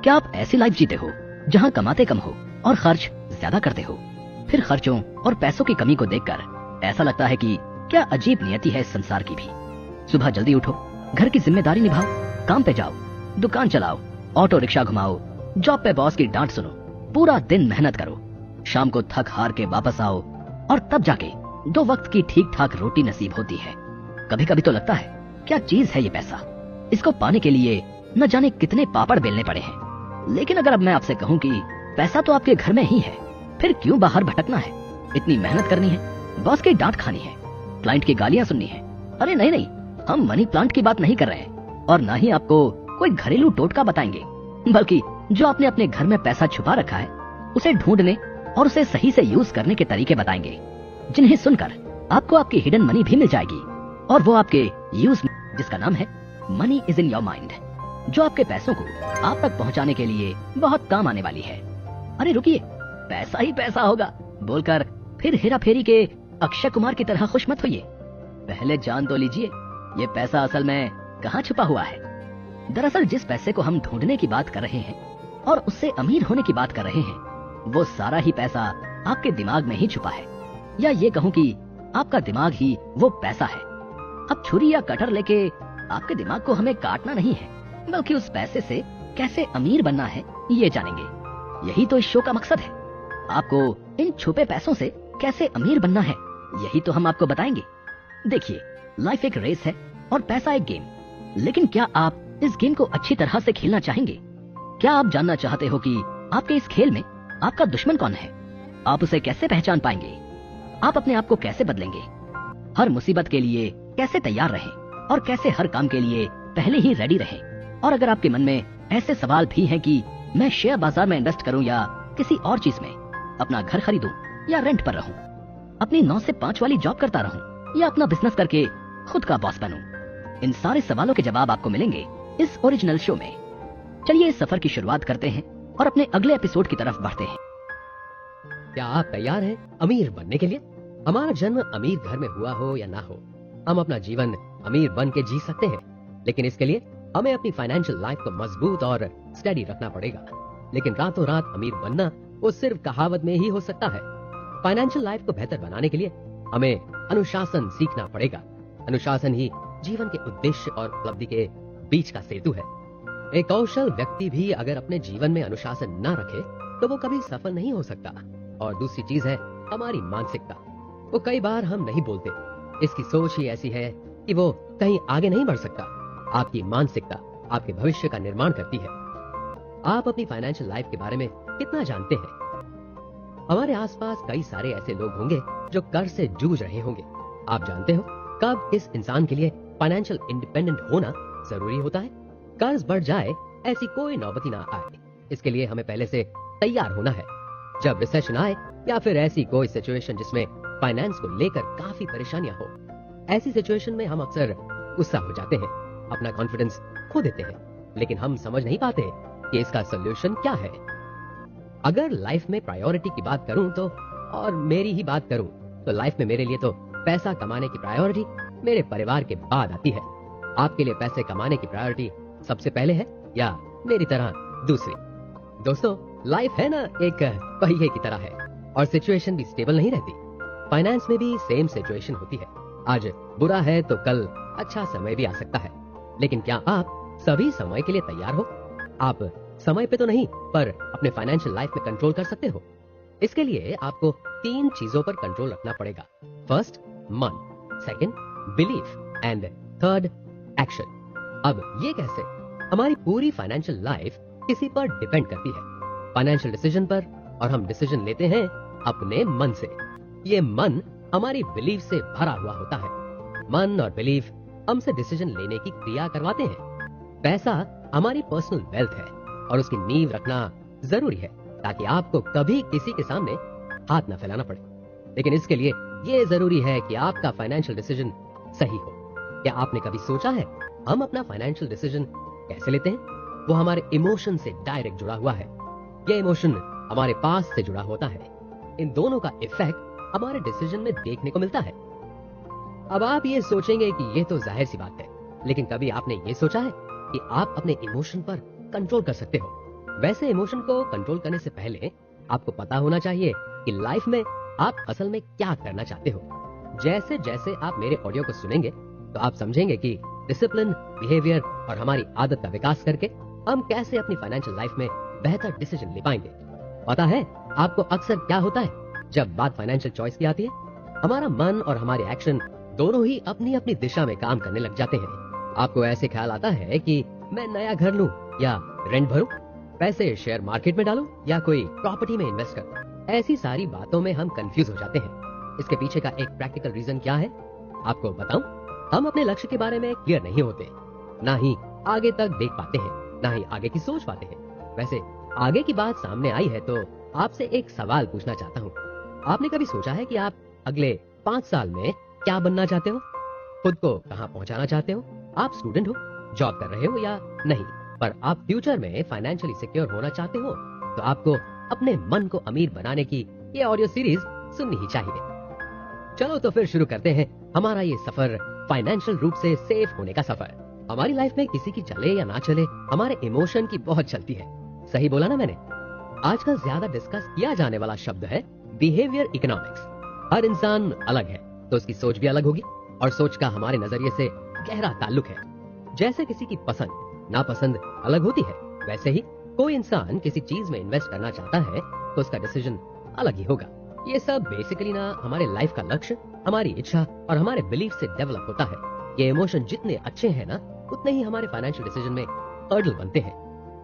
क्या आप ऐसी लाइफ जीते हो जहाँ कमाते कम हो और खर्च ज्यादा करते हो? फिर खर्चों और पैसों की कमी को देखकर ऐसा लगता है कि क्या अजीब नियति है इस संसार की भी। सुबह जल्दी उठो, घर की जिम्मेदारी निभाओ, काम पे जाओ, दुकान चलाओ, ऑटो रिक्शा घुमाओ, जॉब पे बॉस की डांट सुनो, पूरा दिन मेहनत करो, शाम को थक हार के वापस आओ और तब जाके 2 वक्त की ठीक ठाक रोटी नसीब होती है। कभी कभी तो लगता है क्या चीज है ये पैसा, इसको पाने के लिए न जाने कितने पापड़ बेलने पड़े हैं। लेकिन अगर अब मैं आपसे कहूँ कि पैसा तो आपके घर में ही है, फिर क्यों बाहर भटकना है, इतनी मेहनत करनी है, बॉस की डांट खानी है, क्लाइंट की गालियां सुननी है? अरे नहीं नहीं, हम मनी प्लांट की बात नहीं कर रहे हैं और ना ही आपको कोई घरेलू टोटका बताएंगे, बल्कि जो आपने अपने घर में पैसा छुपा रखा है उसे ढूंढने और उसे सही से यूज करने के तरीके बताएंगे, जिन्हें सुनकर आपको आपकी हिडन मनी भी मिल जाएगी। और वो आपके यूज जिसका नाम है money is in your mind, जो आपके पैसों को आप तक पहुंचाने के लिए बहुत काम आने वाली है। अरे रुकिए, पैसा ही पैसा होगा बोलकर फिर हेरा फेरी के अक्षय कुमार की तरह खुश मत होइए। पहले जान तो लीजिए ये पैसा असल में कहाँ छुपा हुआ है। दरअसल जिस पैसे को हम ढूंढने की बात कर रहे हैं और उससे अमीर होने की बात कर रहे हैं, वो सारा ही पैसा आपके दिमाग में ही छुपा है, या ये कहूँ कि आपका दिमाग ही वो पैसा है। अब छुरी या कटर लेके आपके दिमाग को हमें काटना नहीं है, बल्कि उस पैसे से कैसे अमीर बनना है ये जानेंगे। यही तो इस शो का मकसद है, आपको इन छुपे पैसों से कैसे अमीर बनना है यही तो हम आपको बताएंगे। देखिए, लाइफ एक रेस है और पैसा एक गेम, लेकिन क्या आप इस गेम को अच्छी तरह से खेलना चाहेंगे? क्या आप जानना चाहते हो कि आपके इस खेल में आपका दुश्मन कौन है? आप उसे कैसे पहचान पाएंगे? आप अपने आप को कैसे बदलेंगे? हर मुसीबत के लिए कैसे तैयार रहें और कैसे हर काम के लिए पहले ही रेडी रहें? और अगर आपके मन में ऐसे सवाल भी हैं कि मैं शेयर बाजार में इन्वेस्ट करूं या किसी और चीज में, अपना घर खरीदूं या रेंट पर रहूं, अपनी 9 से 5 वाली जॉब करता रहूं या अपना बिजनेस करके खुद का बॉस बनूं, इन सारे सवालों के जवाब आपको मिलेंगे इस ओरिजिनल शो में। चलिए इस सफर की शुरुआत करते हैं और अपने अगले एपिसोड की तरफ बढ़ते हैं। क्या आप तैयार हैं अमीर बनने के लिए? हमारा जन्म अमीर घर में हुआ हो या ना हो, हम अपना जीवन अमीर बन के जी सकते हैं, लेकिन इसके लिए हमें अपनी फाइनेंशियल लाइफ को मजबूत और स्टडी रखना पड़ेगा। लेकिन रातों रात अमीर बनना वो सिर्फ कहावत में ही हो सकता है। फाइनेंशियल लाइफ को बेहतर बनाने के लिए हमें अनुशासन सीखना पड़ेगा। अनुशासन ही जीवन के उद्देश्य और उपलब्धि के बीच का सेतु है। एक कौशल व्यक्ति भी अगर अपने जीवन में अनुशासन न रखे तो वो कभी सफल नहीं हो सकता। और दूसरी चीज है हमारी मानसिकता। वो कई बार हम नहीं बोलते, इसकी सोच ही ऐसी है कि वो कहीं आगे नहीं बढ़ सकता। आपकी मानसिकता आपके भविष्य का निर्माण करती है। आप अपनी फाइनेंशियल लाइफ के बारे में कितना जानते हैं? हमारे आसपास कई सारे ऐसे लोग होंगे जो कर्ज से जूझ रहे होंगे। आप जानते हो कब किस इंसान के लिए फाइनेंशियल इंडिपेंडेंट होना जरूरी होता है? कर्ज बढ़ जाए ऐसी कोई नौबती ना आए, इसके लिए हमें पहले से तैयार होना है। जब रिसेशन आए या फिर ऐसी कोई सिचुएशन जिसमें फाइनेंस को लेकर काफी परेशानियां हो, ऐसी सिचुएशन में हम अक्सर गुस्सा हो जाते हैं, अपना कॉन्फिडेंस खो देते हैं, लेकिन हम समझ नहीं पाते कि इसका सोल्यूशन क्या है। अगर लाइफ में प्रायोरिटी की बात करूं तो, और मेरी ही बात करूं तो लाइफ में मेरे लिए तो पैसा कमाने की प्रायोरिटी मेरे परिवार के बाद आती है। आपके लिए पैसे कमाने की प्रायोरिटी सबसे पहले है या मेरी तरह दूसरी? दोस्तों, लाइफ है ना एक पहिए की तरह है और सिचुएशन भी स्टेबल नहीं रहती। फाइनेंस में भी सेम सिचुएशन होती है। आज बुरा है तो कल अच्छा समय भी आ सकता है, लेकिन क्या आप सभी समय के लिए तैयार हो? आप समय पे तो नहीं, पर अपने फाइनेंशियल लाइफ में कंट्रोल कर सकते हो। इसके लिए आपको 3 चीजों पर कंट्रोल रखना पड़ेगा। फर्स्ट, मन, second, belief and third, action. अब ये कैसे? हमारी पूरी फाइनेंशियल लाइफ किसी पर डिपेंड करती है, फाइनेंशियल डिसीजन पर, और हम डिसीजन लेते हैं अपने मन से। ये मन हमारी बिलीफ से भरा हुआ होता है। मन और बिलीफ हमसे डिसीजन लेने की क्रिया करवाते हैं। पैसा हमारी पर्सनल वेल्थ है और उसकी नींव रखना जरूरी है ताकि आपको कभी किसी के सामने हाथ न फैलाना पड़े। लेकिन इसके लिए ये जरूरी है कि आपका फाइनेंशियल डिसीजन सही हो। क्या आपने कभी सोचा है हम अपना फाइनेंशियल डिसीजन कैसे लेते हैं? वो हमारे इमोशन से डायरेक्ट जुड़ा हुआ है। ये इमोशन हमारे पास से जुड़ा होता है। इन दोनों का इफेक्ट हमारे डिसीजन में देखने को मिलता है। अब आप ये सोचेंगे कि ये तो जाहिर सी बात है, लेकिन कभी आपने ये सोचा है कि आप अपने इमोशन पर कंट्रोल कर सकते हो? वैसे इमोशन को कंट्रोल करने से पहले आपको पता होना चाहिए कि लाइफ में आप असल में क्या करना चाहते हो। जैसे जैसे आप मेरे ऑडियो को सुनेंगे तो आप समझेंगे कि डिसिप्लिन, बिहेवियर और हमारी आदत का विकास करके हम कैसे अपनी फाइनेंशियल लाइफ में बेहतर डिसीजन ले पाएंगे। पता है आपको अक्सर क्या होता है जब बात फाइनेंशियल चॉइस की आती है? हमारा मन और हमारे एक्शन दोनों ही अपनी अपनी दिशा में काम करने लग जाते हैं। आपको ऐसे ख्याल आता है कि मैं नया घर लूं या रेंट भरूं, पैसे शेयर मार्केट में डालूं या कोई प्रॉपर्टी में इन्वेस्ट करूं। ऐसी सारी बातों में हम कंफ्यूज हो जाते हैं। इसके पीछे का एक प्रैक्टिकल रीजन क्या है आपको बताऊं? हम अपने लक्ष्य के बारे में क्लियर नहीं होते, ना ही आगे तक देख पाते हैं, ना ही आगे की सोच पाते हैं। वैसे आगे की बात सामने आई है तो आपसे एक सवाल पूछना चाहता हूँ। आपने कभी सोचा है कि आप अगले 5 साल में क्या बनना चाहते हो? खुद को कहाँ पहुँचाना चाहते हो? आप स्टूडेंट हो, जॉब कर रहे हो या नहीं, पर आप फ्यूचर में फाइनेंशियली सिक्योर होना चाहते हो तो आपको अपने मन को अमीर बनाने की ये ऑडियो सीरीज सुननी ही चाहिए। चलो तो फिर शुरू करते हैं हमारा ये सफर, फाइनेंशियल रूप से सेफ होने का सफर। हमारी लाइफ में किसी की चले या ना चले, हमारे इमोशन की बहुत चलती है। सही बोला ना मैंने? आजकल ज्यादा डिस्कस किया जाने वाला शब्द है बिहेवियर इकोनॉमिक्स। हर इंसान अलग है तो उसकी सोच भी अलग होगी और सोच का हमारे नजरिए से गहरा ताल्लुक है। जैसे किसी की पसंद नापसंद अलग होती है, वैसे ही कोई इंसान किसी चीज में इन्वेस्ट करना चाहता है तो उसका डिसीजन अलग ही होगा। ये सब बेसिकली ना हमारे लाइफ का लक्ष्य, हमारी इच्छा और हमारे बिलीफ से डेवलप होता है। ये इमोशन जितने अच्छे हैं ना, उतने ही हमारे फाइनेंशियल डिसीजन में हर्डल बनते हैं।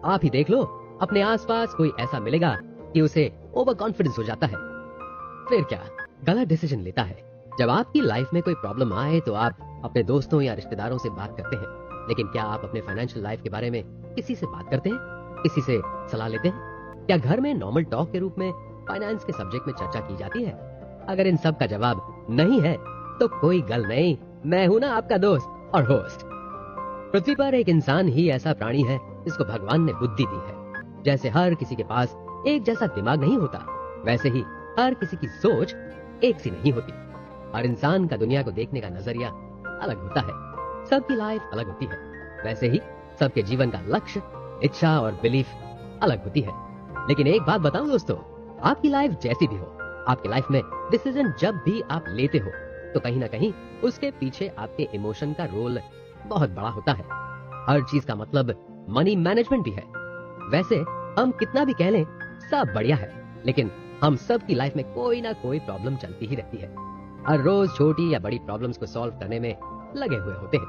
आप ही देख लो, अपने आसपास कोई ऐसा मिलेगा कि उसे ओवर कॉन्फिडेंस हो जाता है, फिर क्या गलत डिसीजन लेता है। जब आपकी लाइफ में कोई प्रॉब्लम आए तो आप अपने दोस्तों या रिश्तेदारों से बात करते हैं, लेकिन क्या आप अपने फाइनेंशियल लाइफ के बारे में किसी से बात करते हैं? किसी से सलाह लेते हैं? क्या घर में नॉर्मल टॉक के रूप में फाइनेंस के सब्जेक्ट में चर्चा की जाती है? अगर इन सब का जवाब नहीं है तो कोई गल नहीं, मैं हूं ना आपका दोस्त और होस्ट। पृथ्वी पर एक इंसान ही ऐसा प्राणी है जिसको भगवान ने बुद्धि दी है। जैसे हर किसी के पास एक जैसा दिमाग नहीं होता, वैसे ही हर किसी की सोच एक सी नहीं होती। हर इंसान का दुनिया को देखने का नजरिया अलग होता है, सबकी लाइफ अलग होती है। वैसे ही सबके जीवन का लक्ष्य, इच्छा और बिलीफ अलग होती है। लेकिन एक बात बताऊं दोस्तों, आपकी लाइफ जैसी भी हो, आपकी लाइफ में डिसीजन जब भी आप लेते हो तो कहीं ना कहीं उसके पीछे आपके इमोशन का रोल बहुत बड़ा होता है। हर चीज का मतलब मनी मैनेजमेंट भी है। वैसे हम कितना भी कह लें सब बढ़िया है, लेकिन हम सब की लाइफ में कोई ना कोई प्रॉब्लम चलती ही रहती है। हर रोज छोटी या बड़ी प्रॉब्लम्स को सॉल्व करने में लगे हुए होते हैं।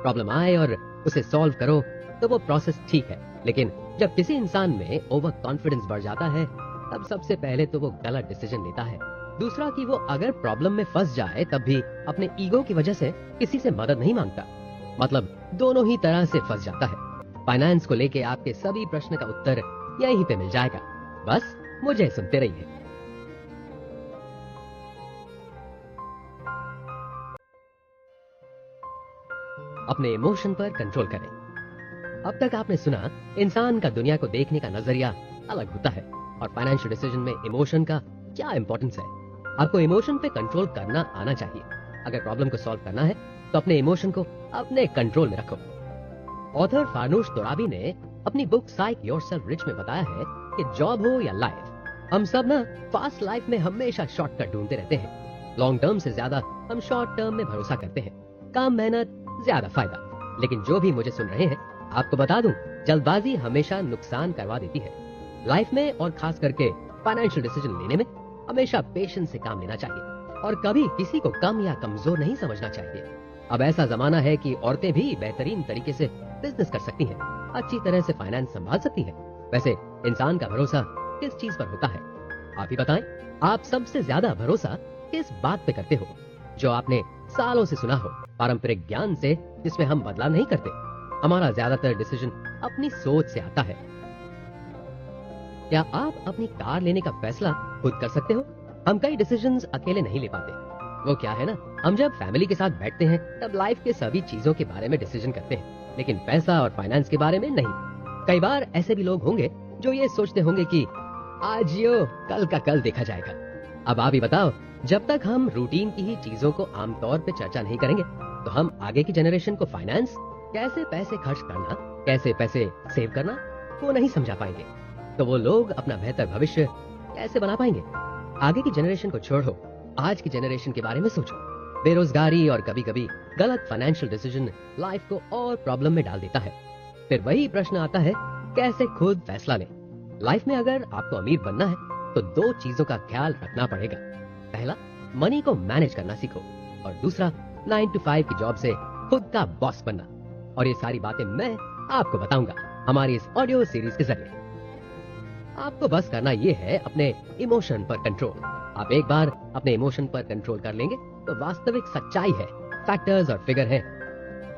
प्रॉब्लम आए और उसे सॉल्व करो तो वो प्रोसेस ठीक है, लेकिन जब किसी इंसान में ओवर कॉन्फिडेंस बढ़ जाता है तब सबसे पहले तो वो गलत डिसीजन लेता है। दूसरा कि वो अगर प्रॉब्लम में फंस जाए तब भी अपने ईगो की वजह से किसी से मदद नहीं मांगता, मतलब दोनों ही तरह से फंस जाता है। फाइनेंस को लेके आपके सभी प्रश्न का उत्तर यहीं पे मिल जाएगा, बस मुझे सुनते रहिए। अपने इमोशन पर कंट्रोल करें। अब तक आपने सुना इंसान का दुनिया को देखने का नजरिया अलग होता है और फाइनेंशियल डिसीजन में इमोशन का क्या इंपॉर्टेंस है। आपको इमोशन पे कंट्रोल करना आना चाहिए। अगर प्रॉब्लम को सॉल्व करना है तो अपने इमोशन को अपने कंट्रोल में रखो। ऑथर फारनूश तोराबी ने अपनी बुक साइक योरसेल्फ रिच में बताया है कि जॉब हो या लाइफ, हम सब ना फास्ट लाइफ में हमेशा शॉर्टकट ढूंढते रहते हैं। लॉन्ग टर्म से ज्यादा हम शॉर्ट टर्म में भरोसा करते हैं, कम मेहनत ज्यादा फायदा। लेकिन जो भी मुझे सुन रहे हैं, आपको बता दूं, जल्दबाजी हमेशा नुकसान करवा देती है। लाइफ में और खास करके फाइनेंशियल डिसीजन लेने में हमेशा पेशेंस से काम लेना चाहिए और कभी किसी को कम या कमजोर नहीं समझना चाहिए। अब ऐसा जमाना है कि औरतें भी बेहतरीन तरीके से बिजनेस कर सकती हैं, अच्छी तरह से फाइनेंस संभाल सकती हैं। वैसे इंसान का भरोसा किस चीज पर होता है? आप ही बताएं, आप सबसे ज्यादा भरोसा किस बात पे करते हो जो आपने सालों से सुना हो, पारंपरिक ज्ञान से जिसमें हम बदलाव नहीं करते? हमारा ज्यादातर डिसीजन अपनी सोच से आता है। क्या आप अपनी कार लेने का फैसला खुद कर सकते हो? हम कई डिसीजंस अकेले नहीं ले पाते। वो क्या है ना, हम जब फैमिली के साथ बैठते हैं तब लाइफ के सभी चीजों के बारे में डिसीजन करते हैं, लेकिन पैसा और फाइनेंस के बारे में नहीं। कई बार ऐसे भी लोग होंगे जो ये सोचते होंगे कि आज यो कल का कल देखा जाएगा। अब आप ही बताओ, जब तक हम रूटीन की ही चीजों को आमतौर पे चर्चा नहीं करेंगे तो हम आगे की जनरेशन को फाइनेंस, कैसे पैसे खर्च करना, कैसे पैसे सेव करना, वो नहीं समझा पाएंगे। तो वो लोग अपना बेहतर भविष्य कैसे बना पाएंगे? आगे की जनरेशन को छोड़ो, आज की जनरेशन के बारे में सोचो। बेरोजगारी और कभी कभी गलत फाइनेंशियल डिसीजन लाइफ को और प्रॉब्लम में डाल देता है। फिर वही प्रश्न आता है, कैसे खुद फैसला लें? लाइफ में अगर आपको अमीर बनना है तो दो चीजों का ख्याल रखना पड़ेगा। पहला, मनी को मैनेज करना सीखो, और दूसरा, 9 to 5 की जॉब से खुद का बॉस बनना। और ये सारी बातें मैं आपको बताऊंगा हमारी इस ऑडियो सीरीज के जरिए। आपको बस करना ये है अपने इमोशन पर कंट्रोल। आप एक बार अपने इमोशन पर कंट्रोल कर लेंगे तो वास्तविक सच्चाई है, फैक्टर्स और फिगर है,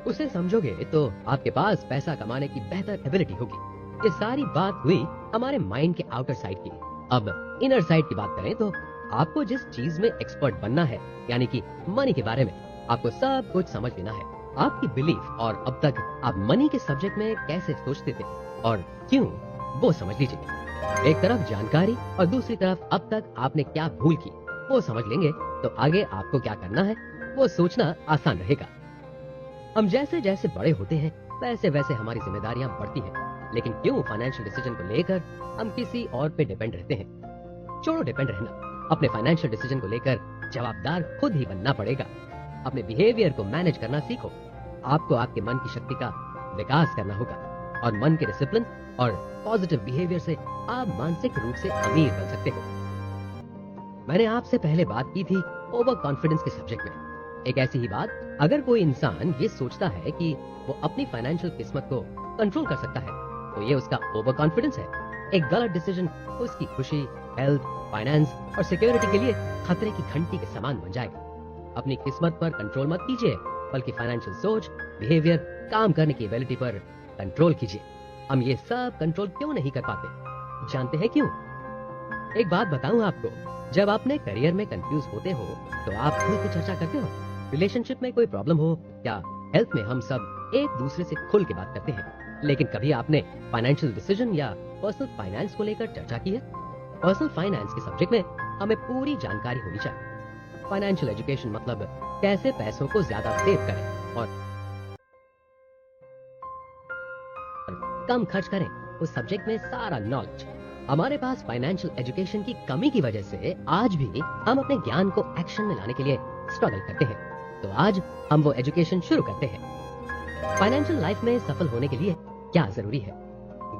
उसे समझोगे तो आपके पास पैसा कमाने की बेहतर एबिलिटी होगी। ये सारी बात हुई हमारे माइंड के आउटर साइड की। अब इनर साइड की बात करें तो आपको जिस चीज में एक्सपर्ट बनना है, यानी कि मनी के बारे में, आपको सब कुछ समझ लेना है। आपकी बिलीफ और अब तक आप मनी के सब्जेक्ट में कैसे सोचते थे और क्यों, वो समझ लीजिए। एक तरफ जानकारी और दूसरी तरफ अब तक आपने क्या भूल की, वो समझ लेंगे तो आगे आपको क्या करना है वो सोचना आसान रहेगा। हम जैसे जैसे बड़े होते हैं वैसे वैसे हमारी जिम्मेदारियां बढ़ती हैं, लेकिन क्यों फाइनेंशियल डिसीजन को लेकर हम किसी और पे डिपेंड रहते हैं? छोड़ो डिपेंड रहना, अपने फाइनेंशियल डिसीजन को लेकर जवाबदार खुद ही बनना पड़ेगा। अपने बिहेवियर को मैनेज करना सीखो। आपको आपके मन की शक्ति का विकास करना होगा, और मन के डिसिप्लिन और पॉजिटिव बिहेवियर से आप मानसिक रूप से अमीर बन सकते हो। मैंने आपसे पहले बात की थी ओवर कॉन्फिडेंस के सब्जेक्ट में। एक ऐसी ही बात, अगर कोई इंसान ये सोचता है कि वो अपनी फाइनेंशियल किस्मत को कंट्रोल कर सकता है तो ये उसका ओवर कॉन्फिडेंस है। एक गलत डिसीजन उसकी खुशी, हेल्थ, फाइनेंस और सिक्योरिटी के लिए खतरे की घंटी के समान बन जाएगा। अपनी किस्मत पर कंट्रोल मत कीजिए, बल्कि फाइनेंशियल सोच, बिहेवियर, काम करने की एबिलिटी पर कंट्रोल कीजिए। हम ये सब कंट्रोल क्यों नहीं कर पाते? जानते हैं क्यों? एक बात बताऊं आपको, जब अपने करियर में कंफ्यूज होते हो तो आप खुल के चर्चा करते हो। रिलेशनशिप में कोई प्रॉब्लम हो या हेल्थ में, हम सब एक दूसरे से खुल के बात करते हैं, लेकिन कभी आपने फाइनेंशियल डिसीजन या पर्सनल फाइनेंस को लेकर चर्चा की है? पर्सनल फाइनेंस के सब्जेक्ट में हमें पूरी जानकारी होनी चाहिए। फाइनेंशियल एजुकेशन मतलब कैसे पैसों को ज्यादा सेव करें और कम खर्च करें, उस सब्जेक्ट में सारा नॉलेज। हमारे पास फाइनेंशियल एजुकेशन की कमी की वजह से आज भी हम अपने ज्ञान को एक्शन में लाने के लिए स्ट्रगल करते हैं। तो आज हम वो एजुकेशन शुरू करते हैं। फाइनेंशियल लाइफ में सफल होने के लिए क्या जरूरी है?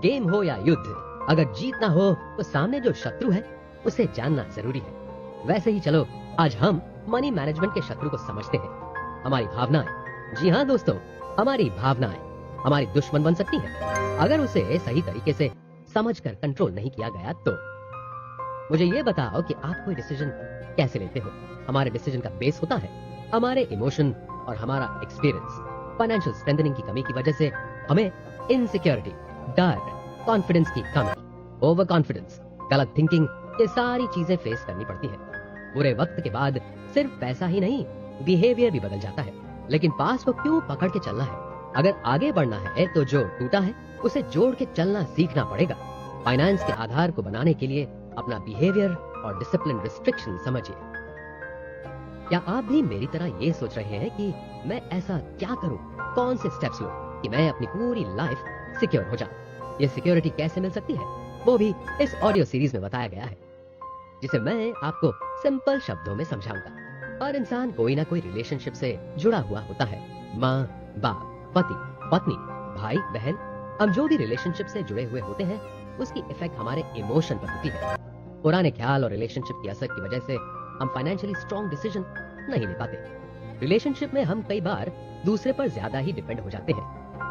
गेम हो या युद्ध, अगर जीतना हो तो सामने जो शत्रु है उसे जानना जरूरी है। वैसे ही चलो आज हम मनी मैनेजमेंट के शत्रु को समझते हैं, हमारी भावनाएं। जी हाँ दोस्तों, हमारी भावनाएं हमारी दुश्मन बन सकती हैं अगर उसे सही तरीके से समझकर कंट्रोल नहीं किया गया तो। मुझे ये बताओ कि आप कोई डिसीजन कैसे लेते हो? हमारे डिसीजन का बेस होता है हमारे इमोशन और हमारा एक्सपीरियंस। फाइनेंशियल स्ट्रेंथनिंग की कमी की वजह से हमें इनसिक्योरिटी, डर, कॉन्फिडेंस की कमी, ओवर कॉन्फिडेंस, गलत थिंकिंग, ये सारी चीजें फेस करनी पड़ती है। बुरे वक्त के बाद सिर्फ पैसा ही नहीं, बिहेवियर भी बदल जाता है। लेकिन पास को क्यों पकड़ के चलना है? अगर आगे बढ़ना है तो जो टूटा है उसे जोड़ के चलना सीखना पड़ेगा। फाइनेंस के आधार को बनाने के लिए अपना बिहेवियर और डिसिप्लिन रिस्ट्रिक्शन समझिए। क्या आप भी मेरी तरह ये सोच रहे हैं कि मैं ऐसा क्या करूं, कौन से स्टेप्स लूं कि मैं अपनी पूरी लाइफ सिक्योर हो जाऊं? ये सिक्योरिटी कैसे मिल सकती है वो भी इस ऑडियो सीरीज में बताया गया है, जिसे मैं आपको सिंपल शब्दों में समझाऊंगा। हर इंसान कोई ना कोई रिलेशनशिप से जुड़ा हुआ होता है। माँ, बाप, पति, पत्नी, भाई, बहन, हम जो भी रिलेशनशिप से जुड़े हुए होते हैं उसकी इफेक्ट हमारे इमोशन पर होती है। पुराने ख्याल और रिलेशनशिप की असर की वजह से हम फाइनेंशियली स्ट्रॉन्ग डिसीजन नहीं ले पाते। रिलेशनशिप में हम कई बार दूसरे पर ज्यादा ही डिपेंड हो जाते हैं,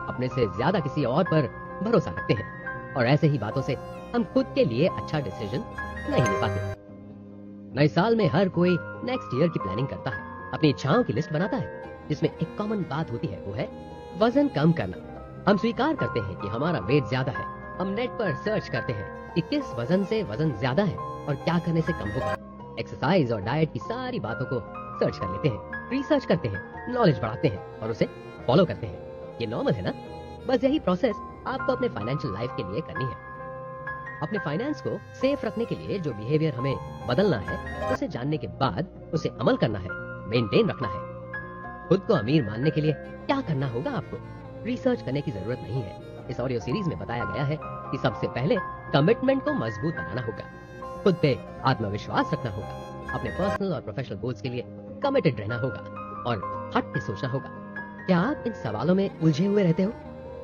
अपने से ज्यादा किसी और पर भरोसा रखते हैं, और ऐसे ही बातों से हम खुद के लिए अच्छा डिसीजन नहीं ले पाते। नए साल में हर कोई नेक्स्ट ईयर की प्लानिंग करता है, अपनी इच्छाओं की लिस्ट बनाता है, जिसमें एक कॉमन बात होती है, वो है वजन कम करना। हम स्वीकार करते हैं कि हमारा वेट ज्यादा है। हम नेट पर सर्च करते हैं कि किस वजन से वजन ज्यादा है और क्या करने से कम होगा। एक्सरसाइज और डाइट की सारी बातों को सर्च कर लेते हैं, रिसर्च करते हैं, नॉलेज बढ़ाते हैं और उसे फॉलो करते हैं। ये नॉर्मल है ना? बस यही प्रोसेस आपको अपने फाइनेंशियल लाइफ के लिए करनी है। अपने फाइनेंस को सेफ रखने के लिए जो बिहेवियर हमें बदलना है उसे जानने के बाद उसे अमल करना है, मेंटेन रखना है। खुद को अमीर मानने के लिए क्या करना होगा आपको? रिसर्च करने की जरूरत नहीं है। इस ऑडियो सीरीज में बताया गया है कि सबसे पहले कमिटमेंट को मजबूत बनाना होगा, खुद पे आत्मविश्वास रखना होगा, अपने पर्सनल और प्रोफेशनल गोल्स के लिए कमिटेड रहना होगा और हट के सोचना होगा। क्या आप इन सवालों में उलझे हुए रहते हो?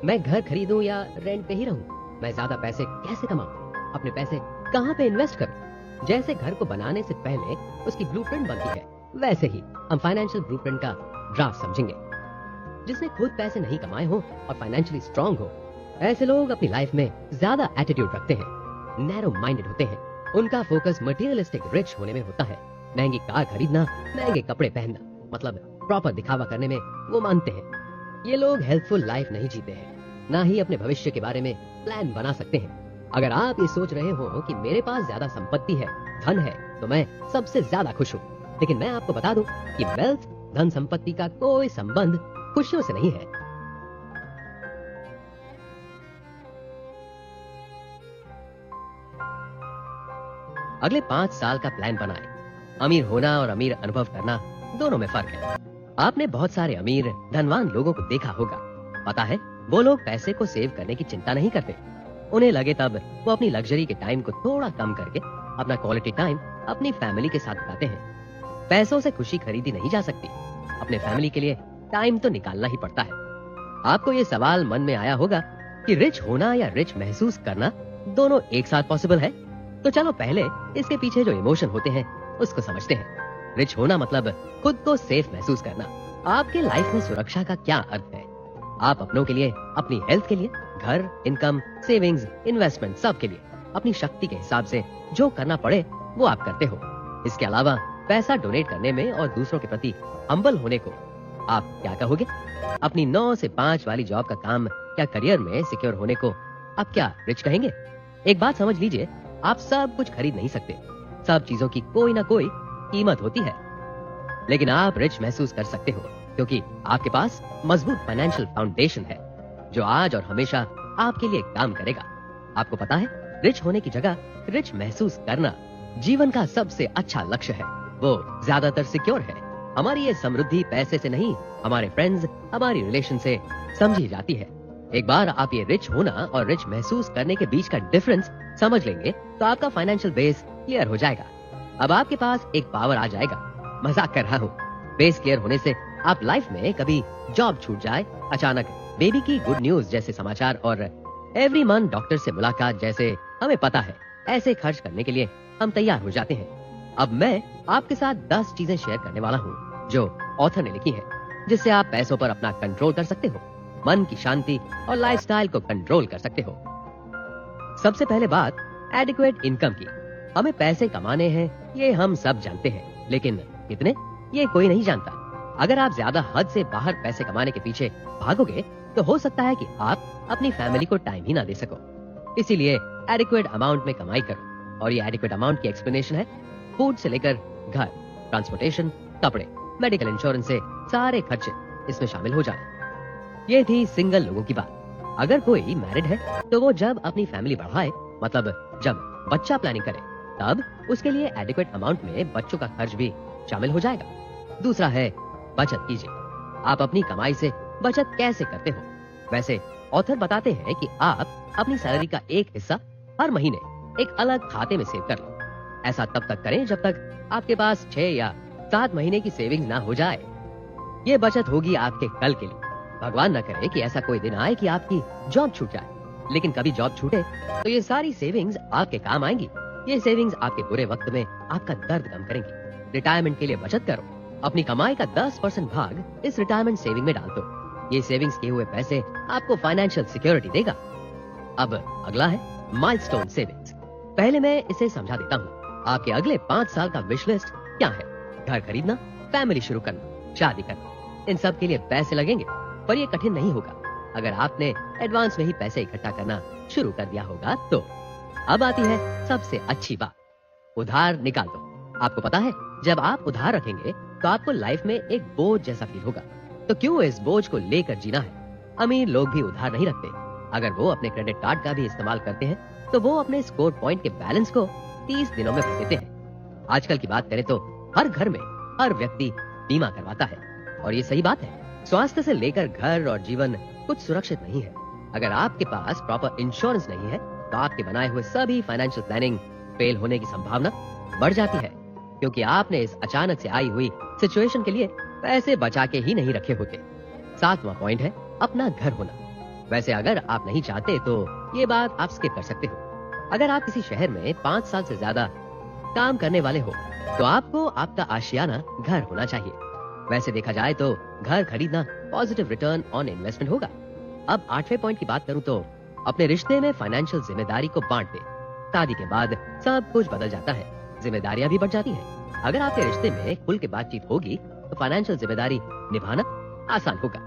मैं घर खरीदूं या रेंट पे ही रहूं? मैं ज्यादा पैसे कैसे कमाऊं? अपने पैसे कहां पे इन्वेस्ट करूं? जैसे घर को बनाने से पहले उसकी ब्लूप्रिंट बनती है, वैसे ही हम फाइनेंशियल ब्लूप्रिंट का ड्राफ्ट समझेंगे। जिसने खुद पैसे नहीं कमाए हो और फाइनेंशियली स्ट्रांग हो, ऐसे लोग अपनी लाइफ में ज्यादा एटीट्यूड रखते हैं, नैरो माइंडेड होते हैं। उनका फोकस मटेरियलिस्टिक रिच होने में होता है। महंगी कार खरीदना, महंगे कपड़े पहनना, मतलब प्रॉपर दिखावा करने में वो मानते हैं। ये लोग हेल्पफुल लाइफ नहीं जीते हैं, ना ही अपने भविष्य के बारे में प्लान बना सकते हैं। अगर आप ये सोच रहे हो कि मेरे पास ज्यादा संपत्ति है, धन है, तो मैं सबसे ज्यादा खुश हूँ, लेकिन मैं आपको बता दूं कि वेल्थ, धन संपत्ति का कोई संबंध खुशियों से नहीं है। अगले 5 साल का प्लान बनाएं। अमीर होना और अमीर अनुभव करना दोनों में फर्क है। आपने बहुत सारे अमीर धनवान लोगों को देखा होगा। पता है, वो लोग पैसे को सेव करने की चिंता नहीं करते। उन्हें लगे तब वो अपनी लग्जरी के टाइम को थोड़ा कम करके अपना क्वालिटी टाइम अपनी फैमिली के साथ बिताते हैं। पैसों से खुशी खरीदी नहीं जा सकती, अपने फैमिली के लिए टाइम तो निकालना ही पड़ता है। आपको ये सवाल मन में आया होगा कि रिच होना या रिच महसूस करना दोनों एक साथ पॉसिबल है? तो चलो पहले इसके पीछे जो इमोशन होते हैं उसको समझते हैं। रिच होना मतलब खुद को सेफ महसूस करना। आपके लाइफ में सुरक्षा का क्या अर्थ है? आप अपनों के लिए, अपनी हेल्थ के लिए, घर, इनकम, सेविंग्स, इन्वेस्टमेंट, सब के लिए अपनी शक्ति के हिसाब से जो करना पड़े वो आप करते हो। इसके अलावा पैसा डोनेट करने में और दूसरों के प्रति हम्बल होने को आप क्या कहोगे? अपनी 9 से 5 वाली जॉब का काम या करियर में सिक्योर होने को आप क्या रिच कहेंगे? एक बात समझ लीजिए, आप सब कुछ खरीद नहीं सकते। सब चीजों की कोई ना कोई कीमत होती है, लेकिन आप रिच महसूस कर सकते हो क्योंकि आपके पास मजबूत फाइनेंशियल फाउंडेशन है जो आज और हमेशा आपके लिए काम करेगा। आपको पता है, रिच होने की जगह रिच महसूस करना जीवन का सबसे अच्छा लक्ष्य है। वो ज्यादातर सिक्योर है। हमारी ये समृद्धि पैसे से नहीं, हमारे फ्रेंड्स, हमारी रिलेशन से समझी जाती है। एक बार आप ये रिच होना और रिच महसूस करने के बीच का डिफरेंस समझ लेंगे तो आपका फाइनेंशियल बेस क्लियर हो जाएगा। अब आपके पास एक पावर आ जाएगा। मजाक कर रहा हूँ। बेस क्लियर होने से आप लाइफ में कभी जॉब छूट जाए, अचानक बेबी की गुड न्यूज जैसे समाचार और एवरी मंथ डॉक्टर से मुलाकात जैसे हमें पता है, ऐसे खर्च करने के लिए हम तैयार हो जाते हैं। अब मैं आपके साथ 10 चीजें शेयर करने वाला हूँ जो ऑथर ने लिखी है, जिससे आप पैसों पर अपना कंट्रोल कर सकते हो, मन की शांति और लाइफस्टाइल को कंट्रोल कर सकते हो। सबसे पहले बात एडिक्वेट इनकम की। हमें पैसे कमाने हैं, ये हम सब जानते हैं, लेकिन कितने, ये कोई नहीं जानता। अगर आप ज्यादा हद से बाहर पैसे कमाने के पीछे भागोगे तो हो सकता है कि आप अपनी फैमिली को टाइम ही ना दे सको। इसीलिए एडिक्वेट अमाउंट में कमाई करो। और ये एडिक्वेट अमाउंट की एक्सप्लेनेशन है फूड से लेकर घर, ट्रांसपोर्टेशन, कपड़े, मेडिकल इंश्योरेंस से सारे खर्चे इसमें शामिल हो जाए। ये थी सिंगल लोगों की बात। अगर कोई मैरिड है तो वो जब अपनी फैमिली बढ़ाए, मतलब जब बच्चा प्लानिंग करे, तब उसके लिए एडिक्वेट अमाउंट में बच्चों का खर्च भी शामिल हो जाएगा। दूसरा है बचत कीजिए। आप अपनी कमाई से बचत कैसे करते हो? वैसे ऑथर बताते हैं कि आप अपनी सैलरी का एक हिस्सा हर महीने एक अलग खाते में सेव कर लो। ऐसा तब तक करें जब तक आपके पास 6 या 7 महीने की सेविंग ना हो जाए। ये बचत होगी आपके कल के लिए। भगवान न करे कि ऐसा कोई दिन आए कि आपकी जॉब छूट जाए, लेकिन कभी जॉब छूटे तो ये सारी सेविंग्स आपके काम आएंगी। ये सेविंग्स आपके बुरे वक्त में आपका दर्द कम करेंगी। रिटायरमेंट के लिए बचत करो। अपनी कमाई का 10% भाग इस रिटायरमेंट सेविंग में डाल दो। ये सेविंग्स किए हुए पैसे आपको फाइनेंशियल सिक्योरिटी देगा। अब अगला है माइलस्टोन सेविंग्स। पहले मैं इसे समझा देता हूँ। आपके अगले 5 साल का विश लिस्ट क्या है? घर खरीदना, फैमिली शुरू करना, शादी करना, इन सब के लिए पैसे लगेंगे, पर ये कठिन नहीं होगा अगर आपने एडवांस में ही पैसे इकट्ठा करना शुरू कर दिया होगा तो। अब आती है सबसे अच्छी बात, उधार निकाल दो। आपको पता है, जब आप उधार रखेंगे तो आपको लाइफ में एक बोझ जैसा फील होगा। तो क्यों इस बोझ को लेकर जीना है? अमीर लोग भी उधार नहीं रखते। अगर वो अपने क्रेडिट कार्ड का भी इस्तेमाल करते हैं तो वो अपने स्कोर पॉइंट के बैलेंस को 30 दिनों में भर देते हैं। आजकल की बात करें तो हर घर में हर व्यक्ति बीमा करवाता है, और ये सही बात है। स्वास्थ्य से लेकर घर और जीवन, कुछ सुरक्षित नहीं है। अगर आपके पास प्रॉपर इंश्योरेंस नहीं है तो आपके बनाए हुए सभी फाइनेंशियल प्लानिंग फेल होने की संभावना बढ़ जाती है, क्योंकि आपने इस अचानक से आई हुई सिचुएशन के लिए पैसे बचा के ही नहीं रखे होते। 7वां पॉइंट है अपना घर होना। वैसे अगर आप नहीं चाहते तो ये बात आप स्किप कर सकते हो। अगर आप किसी शहर में 5 साल से ज्यादा काम करने वाले हो तो आपको आपका आशियाना घर होना चाहिए। वैसे देखा जाए तो घर खरीदना पॉजिटिव रिटर्न ऑन इन्वेस्टमेंट होगा। अब 8वें पॉइंट की बात करूं तो अपने रिश्ते में फाइनेंशियल जिम्मेदारी को बांट दे। शादी के बाद सब कुछ बदल जाता है, जिम्मेदारियां भी बढ़ जाती हैं। अगर आपके रिश्ते में खुल के बातचीत होगी तो फाइनेंशियल जिम्मेदारी निभाना आसान होगा।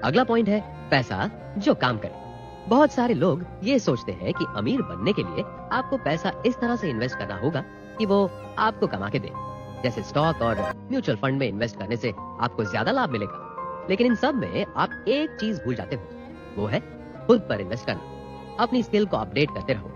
अगला पॉइंट है पैसा जो काम करे। बहुत सारे लोग ये सोचते हैं कि अमीर बनने के लिए आपको पैसा इस तरह से इन्वेस्ट करना होगा कि वो आपको कमा के दे, जैसे स्टॉक और म्यूचुअल फंड में इन्वेस्ट करने से आपको ज्यादा लाभ मिलेगा। लेकिन इन सब में आप एक चीज भूल जाते हो, वो है खुद पर इन्वेस्ट करना। अपनी स्किल को अपडेट करते रहो।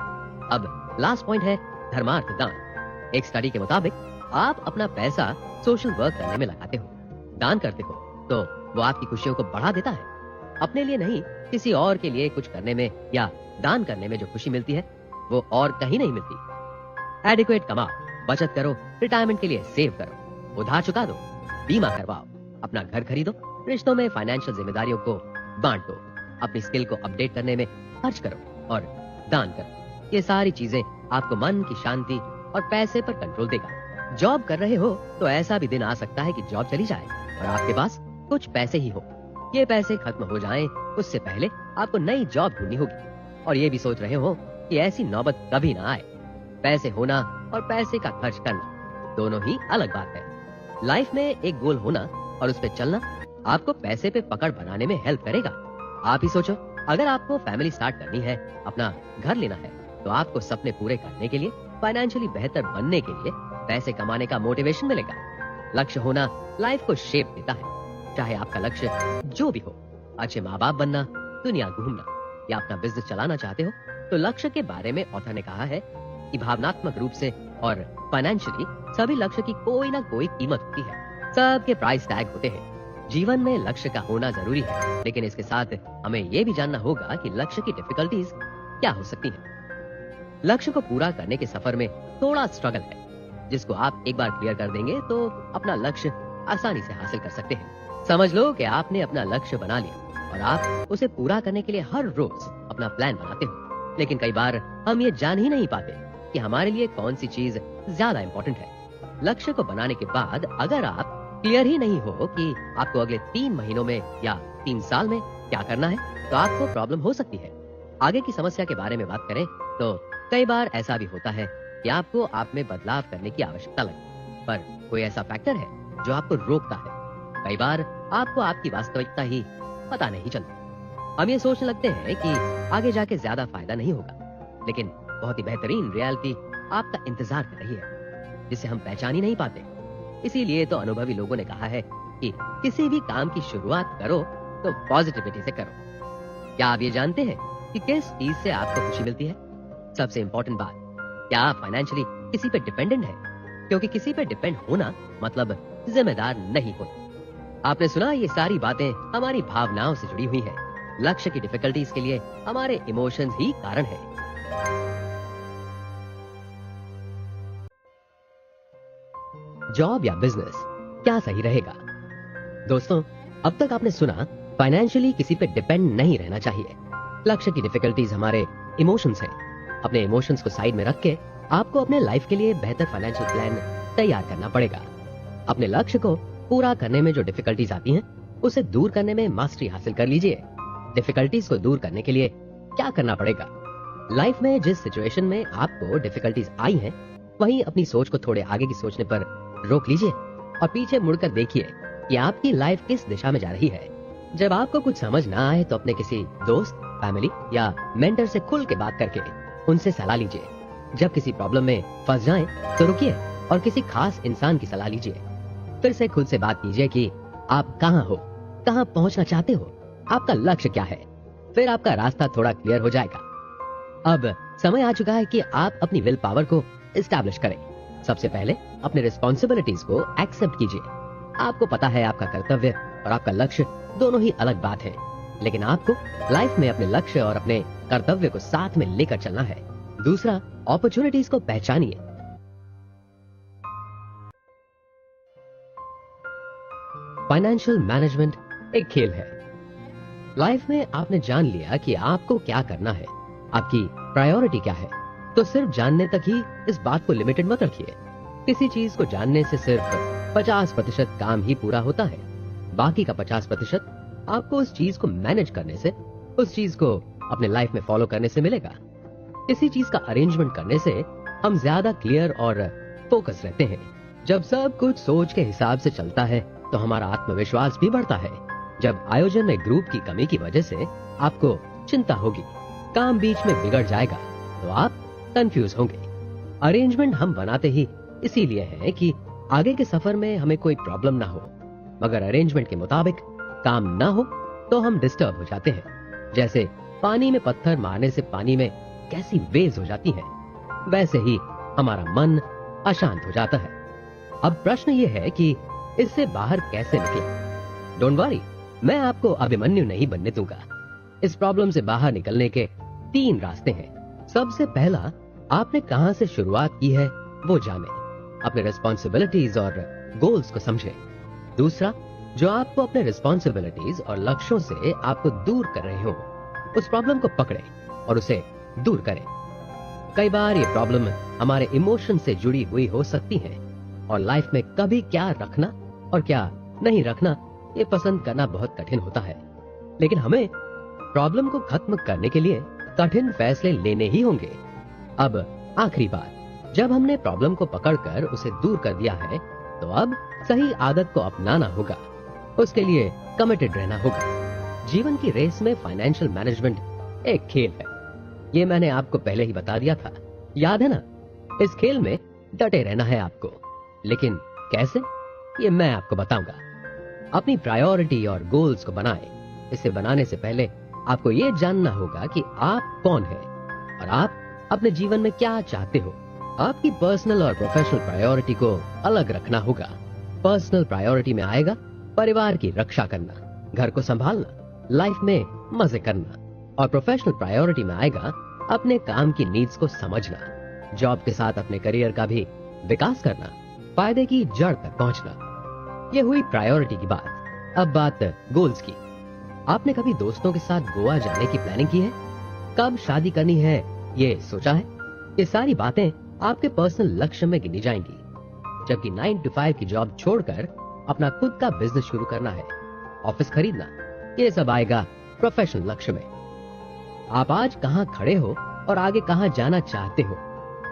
अब लास्ट पॉइंट है धर्मार्थ दान। एक स्टडी के मुताबिक आप अपना पैसा सोशल वर्क करने में लगाते हो, दान करते हो, तो वो आपकी खुशियों को बढ़ा देता है। अपने लिए नहीं, किसी और के लिए कुछ करने में या दान करने में जो खुशी मिलती है वो और कहीं नहीं मिलती। एडिक्वेट कमाओ, बचत करो, रिटायरमेंट के लिए सेव करो, उधार चुका दो, बीमा करवाओ, अपना घर खरीदो, रिश्तों में फाइनेंशियल जिम्मेदारियों को बांट दो, अपनी स्किल को अपडेट करने में खर्च करो और दान करो। ये सारी चीजें आपको मन की शांति और पैसे पर कंट्रोल देगा। जॉब कर रहे हो तो ऐसा भी दिन आ सकता है कि जॉब चली जाए और आपके पास कुछ पैसे ही हो। ये पैसे खत्म हो जाएं उससे पहले आपको नई जॉब ढूंढनी होगी। और ये भी सोच रहे हो कि ऐसी नौबत कभी ना आए। पैसे होना और पैसे का खर्च करना दोनों ही अलग बात है। लाइफ में एक गोल होना और उस पे चलना आपको पैसे पे पकड़ बनाने में हेल्प करेगा। आप ही सोचो, अगर आपको फैमिली स्टार्ट करनी है, अपना घर लेना है, तो आपको सपने पूरे करने के लिए, फाइनेंशियली बेहतर बनने के लिए पैसे कमाने का मोटिवेशन मिलेगा। लक्ष्य होना लाइफ को शेप देता है। चाहे आपका लक्ष्य जो भी हो, अच्छे माँ बाप बनना, दुनिया घूमना या अपना बिजनेस चलाना चाहते हो, तो लक्ष्य के बारे में ऑथर ने कहा है कि भावनात्मक रूप से और फाइनेंशियली सभी लक्ष्य की कोई ना कोई कीमत होती है। सबके प्राइस टैग होते हैं। जीवन में लक्ष्य का होना जरूरी है, लेकिन इसके साथ हमें ये भी जानना होगा कि लक्ष्य की डिफिकल्टीज क्या हो सकती हैं। लक्ष्य को पूरा करने के सफर में थोड़ा स्ट्रगल है, जिसको आप एक बार क्लियर कर देंगे तो अपना लक्ष्य आसानी से हासिल कर सकते हैं। समझ लो कि आपने अपना लक्ष्य बना लिया और आप उसे पूरा करने के लिए हर रोज अपना प्लान बनाते हो। लेकिन कई बार हम ये जान ही नहीं पाते कि हमारे लिए कौन सी चीज ज्यादा इंपॉर्टेंट है। लक्ष्य को बनाने के बाद अगर आप क्लियर ही नहीं हो कि आपको अगले 3 महीनों में या 3 साल में क्या करना है, तो आपको प्रॉब्लम हो सकती है। आगे की समस्या के बारे में बात करें तो कई बार ऐसा भी होता है कि आपको आप में बदलाव करने की आवश्यकता लगे, पर कोई ऐसा फैक्टर है जो आपको रोकता है। कई बार आपको आपकी वास्तविकता ही पता नहीं चलती। हम ये सोचने लगते हैं कि आगे जाके ज्यादा फायदा नहीं होगा, लेकिन बहुत ही बेहतरीन रियलिटी आपका इंतजार कर रही है, जिसे हम पहचान ही नहीं पाते। इसीलिए तो अनुभवी लोगों ने कहा है कि किसी भी काम की शुरुआत करो तो पॉजिटिविटी से करो। क्या आप ये जानते हैं कि किस चीज से आपको खुशी मिलती है? सबसे इंपॉर्टेंट बात, क्या आप फाइनेंशियली किसी पे डिपेंडेंट है? क्योंकि किसी पे डिपेंड होना मतलब जिम्मेदार नहीं होना। आपने सुना, ये सारी बातें हमारी भावनाओं से जुड़ी हुई हैं। लक्ष्य की डिफिकल्टीज के लिए हमारे इमोशंस ही कारण है। जॉब या बिजनेस क्या सही रहेगा? दोस्तों, अब तक आपने सुना फाइनेंशियली किसी पे डिपेंड नहीं रहना चाहिए। लक्ष्य की डिफिकल्टीज हमारे इमोशंस हैं। अपने इमोशंस को साइड में रख के आपको अपने लाइफ के लिए बेहतर फाइनेंशियल प्लान तैयार करना पड़ेगा। अपने लक्ष्य को पूरा करने में जो डिफिकल्टीज आती हैं, उसे दूर करने में मास्टरी हासिल कर लीजिए। डिफिकल्टीज को दूर करने के लिए क्या करना पड़ेगा? लाइफ में जिस सिचुएशन में आपको डिफिकल्टीज आई हैं, वहीं अपनी सोच को थोड़े आगे की सोचने पर रोक लीजिए और पीछे मुड़कर देखिए कि आपकी लाइफ किस दिशा में जा रही है। जब आपको कुछ समझ ना आए तो अपने किसी दोस्त, फैमिली या मेंटर से खुल के बात करके उनसे सलाह लीजिए। जब किसी प्रॉब्लम में फंस जाएं तो रुकिए और किसी खास इंसान की सलाह लीजिए। फिर से खुद से बात कीजिए कि आप कहाँ हो, कहाँ पहुंचना चाहते हो, आपका लक्ष्य क्या है। फिर आपका रास्ता थोड़ा क्लियर हो जाएगा। अब समय आ चुका है कि आप अपनी विल पावर को एस्टैब्लिश करें। सबसे पहले अपने रिस्पॉन्सिबिलिटीज को एक्सेप्ट कीजिए। आपको पता है आपका कर्तव्य और आपका लक्ष्य दोनों ही अलग बात है। लेकिन आपको लाइफ में अपने लक्ष्य और अपने कर्तव्य को साथ में लेकर चलना है। दूसरा, अपॉर्चुनिटीज को पहचानिए। फाइनेंशियल मैनेजमेंट एक खेल है। लाइफ में आपने जान लिया कि आपको क्या करना है, आपकी प्रायोरिटी क्या है, तो सिर्फ जानने तक ही इस बात को लिमिटेड मत रखिए। किसी चीज को जानने से सिर्फ 50% काम ही पूरा होता है। बाकी का 50% आपको उस चीज को मैनेज करने से, उस चीज को अपने लाइफ में फॉलो करने से मिलेगा। किसी चीज का अरेंजमेंट करने से हम ज्यादा क्लियर और फोकस रहते हैं। जब सब कुछ सोच के हिसाब से चलता है तो हमारा आत्मविश्वास भी बढ़ता है। जब आयोजन में ग्रुप की कमी की वजह से आपको चिंता होगी, काम बीच में बिगड़ जाएगा, तो आप कंफ्यूज होंगे। अरेंजमेंट हम बनाते ही इसीलिए है कि आगे के सफर में हमें कोई प्रॉब्लम ना हो, मगर अरेंजमेंट के मुताबिक काम ना हो तो हम डिस्टर्ब हो जाते हैं। जैसे पानी में पत्थर मारने से पानी में कैसी वेव्स हो जाती हैं, वैसे ही हमारा मन अशांत हो जाता है। अब प्रश्न ये है कि इससे बाहर कैसे निकले। डोंट वरी, मैं आपको अभिमन्यु नहीं बनने दूंगा। इस प्रॉब्लम से बाहर निकलने के 3 रास्ते हैं। सबसे पहला, आपने कहां से शुरुआत की है वो जाने, अपने रिस्पॉन्सिबिलिटीज और गोल्स को समझे। दूसरा, जो आपको अपने रिस्पॉन्सिबिलिटीज और लक्ष्यों से आपको दूर कर रहे हो, उस प्रॉब्लम को पकड़े और उसे दूर करें। कई बार ये प्रॉब्लम हमारे इमोशन से जुड़ी हुई हो सकती है और लाइफ में कभी क्या रखना और क्या नहीं रखना ये पसंद करना बहुत कठिन होता है। लेकिन हमें प्रॉब्लम को खत्म करने के लिए कठिन फैसले लेने ही होंगे। अब आखिरी बात, जब हमने प्रॉब्लम को पकड़कर उसे दूर कर दिया है तो अब सही आदत को अपनाना होगा। उसके लिए कमिटेड रहना होगा। जीवन की रेस में फाइनेंशियल मैनेजमेंट एक खेल है। ये मैंने आपको पहले ही बता दिया था, याद है ना? इस खेल में डटे रहना है आपको, लेकिन कैसे, ये मैं आपको बताऊंगा। अपनी प्रायोरिटी और गोल्स को बनाएं। इसे बनाने से पहले आपको ये जानना होगा कि आप कौन हैं और आप अपने जीवन में क्या चाहते हो। आपकी पर्सनल और प्रोफेशनल प्रायोरिटी को अलग रखना होगा। पर्सनल प्रायोरिटी में आएगा परिवार की रक्षा करना, घर को संभालना, लाइफ में मजे करना, और प्रोफेशनल प्रायोरिटी में आएगा अपने काम की नीड्स को समझना, जॉब के साथ अपने करियर का भी विकास करना, फायदे की जड़ तक पहुंचना। ये हुई प्रायोरिटी की बात। अब बात गोल्स की। आपने कभी दोस्तों के साथ गोवा जाने की प्लानिंग की है? कब शादी करनी है ये सोचा है? ये सारी बातें आपके पर्सनल लक्ष्य में गिनी जाएंगी। जबकि 9 to 5 की जॉब छोड़कर अपना खुद का बिजनेस शुरू करना है, ऑफिस खरीदना, ये सब आएगा प्रोफेशनल लक्ष्य में। आप आज कहां खड़े हो और आगे कहां जाना चाहते हो,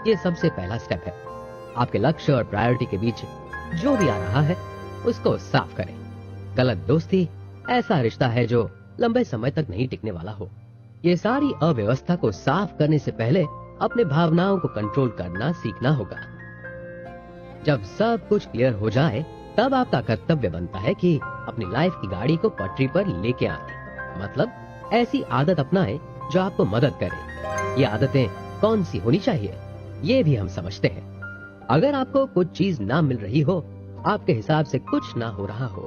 ये सबसे पहला स्टेप है। आपके लक्ष्य और प्रायोरिटी के बीच जो भी आ रहा है उसको साफ करें। गलत दोस्ती ऐसा रिश्ता है जो लंबे समय तक नहीं टिकने वाला हो। ये सारी अव्यवस्था को साफ करने से पहले अपने भावनाओं को कंट्रोल करना सीखना होगा। जब सब कुछ क्लियर हो जाए तब आपका कर्तव्य बनता है कि अपनी लाइफ की गाड़ी को पटरी पर लेके आए। मतलब ऐसी आदत अपनाएं जो आपको मदद करे। ये आदतें कौन सी होनी चाहिए ये भी हम समझते हैं। अगर आपको कुछ चीज ना मिल रही हो, आपके हिसाब से कुछ ना हो रहा हो,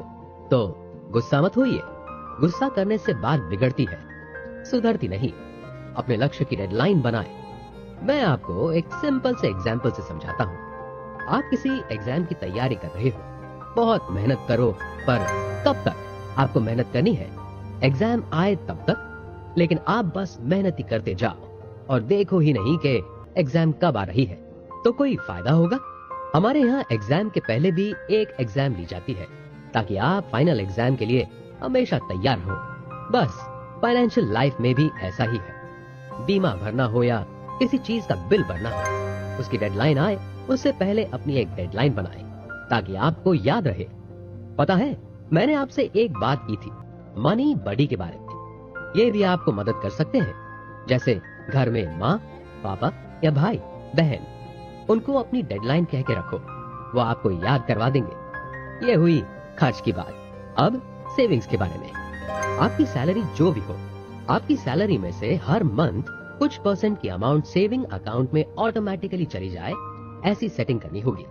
तो गुस्सा मत होइए। गुस्सा करने से बात बिगड़ती है, सुधरती नहीं। अपने लक्ष्य की डेडलाइन बनाएं। मैं आपको एक सिंपल से एग्जाम्पल से समझाता हूँ। आप किसी एग्जाम की तैयारी कर रहे हो, बहुत मेहनत करो, पर कब तक आपको मेहनत करनी है? एग्जाम आए तब तक। लेकिन आप बस मेहनत ही करते जाओ और देखो ही नहीं कि एग्जाम कब आ रही है, तो कोई फायदा होगा? हमारे यहाँ एग्जाम के पहले भी एक एग्जाम ली जाती है ताकि आप फाइनल एग्जाम के लिए हमेशा तैयार हो। बस फाइनेंशियल लाइफ में भी ऐसा ही है। बीमा भरना हो या किसी चीज का बिल भरना हो, उसकी डेडलाइन आए उससे पहले अपनी एक डेडलाइन बनाएं ताकि आपको याद रहे। पता है, मैंने आपसे एक बात की थी मनी बडी के बारे में। ये भी आपको मदद कर सकते हैं। जैसे घर में माँ, पापा या भाई बहन, उनको अपनी डेडलाइन कह के रखो, वो आपको याद करवा देंगे। ये हुई खर्च की बात। अब सेविंग्स के बारे में। आपकी सैलरी जो भी हो, आपकी सैलरी में से हर मंथ कुछ % की अमाउंट सेविंग अकाउंट में ऑटोमेटिकली चली जाए, ऐसी सेटिंग करनी होगी।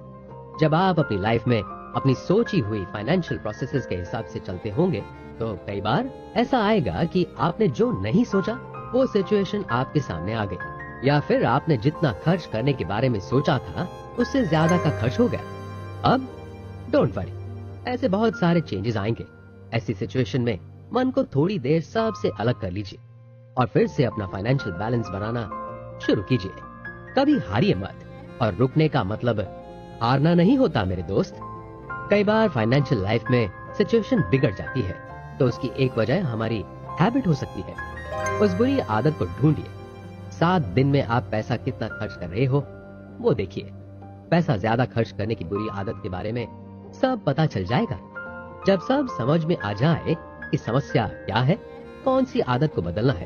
जब आप अपनी लाइफ में अपनी सोची हुई फाइनेंशियल प्रोसेसेस के हिसाब से चलते होंगे तो कई बार ऐसा आएगा कि आपने जो नहीं सोचा वो सिचुएशन आपके सामने आ गई, या फिर आपने जितना खर्च करने के बारे में सोचा था उससे ज्यादा का खर्च हो गया। अब डोंट वरी, ऐसे बहुत सारे चेंजेस आएंगे। ऐसी सिचुएशन में मन को थोड़ी देर सबसे अलग कर लीजिए और फिर से अपना फाइनेंशियल बैलेंस बनाना शुरू कीजिए। कभी हारिए मत, और रुकने का मतलब हारना नहीं होता मेरे दोस्त। कई बार फाइनेंशियल लाइफ में सिचुएशन बिगड़ जाती है तो उसकी एक वजह हमारी हैबिट हो सकती है। उस बुरी आदत को ढूंढिए। 7 दिन में आप पैसा कितना खर्च कर रहे हो वो देखिए। पैसा ज्यादा खर्च करने की बुरी आदत के बारे में सब पता चल जाएगा। जब सब समझ में आ जाए कि समस्या क्या है, कौन सी आदत को बदलना है,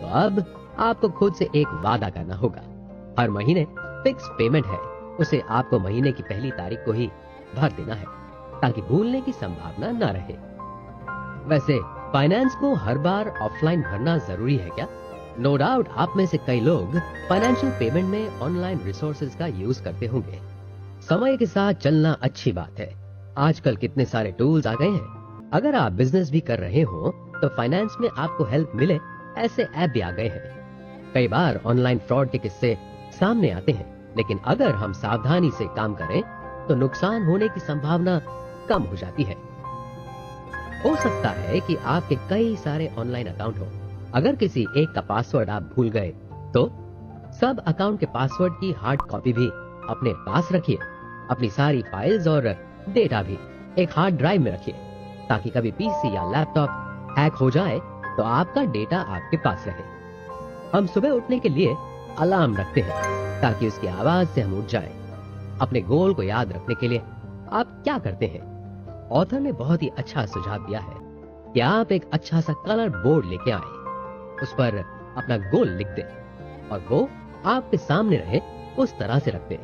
तो अब आपको खुद से एक वादा करना होगा। हर महीने फिक्स पेमेंट है, उसे आपको महीने की पहली तारीख को ही भर देना है ताकि भूलने की संभावना न रहे। वैसे फाइनेंस को हर बार ऑफलाइन भरना जरूरी है क्या? नो डाउट आप में से कई लोग फाइनेंशियल पेमेंट में ऑनलाइन रिसोर्सेज का यूज करते होंगे। समय के साथ चलना अच्छी बात है। आजकल कितने सारे टूल्स आ गए हैं। अगर आप बिजनेस भी कर रहे हो तो फाइनेंस में आपको हेल्प मिले ऐसे ऐप भी आ गए हैं। कई बार ऑनलाइन फ्रॉड के किस्से सामने आते हैं, लेकिन अगर हम सावधानी से काम करें तो नुकसान होने की संभावना कम हो जाती है। हो सकता है कि आपके कई सारे ऑनलाइन अकाउंट हो। अगर किसी एक का पासवर्ड आप भूल गए तो सब अकाउंट के पासवर्ड की हार्ड कॉपी भी अपने पास रखिए। अपनी सारी फाइल्स और डेटा भी एक हार्ड ड्राइव में रखिए ताकि कभी पीसी या लैपटॉप हैक हो जाए तो आपका डेटा आपके पास रहे। हम सुबह उठने के लिए अलार्म रखते हैं ताकि उसकी आवाज से हम उठ जाएं। अपने गोल को याद रखने के लिए आप क्या करते हैं? ऑथर ने बहुत ही अच्छा सुझाव दिया है कि आप एक अच्छा सा कलर बोर्ड लेके आए, उस पर अपना गोल लिख दें और वो आपके सामने रहे उस तरह से रख दें।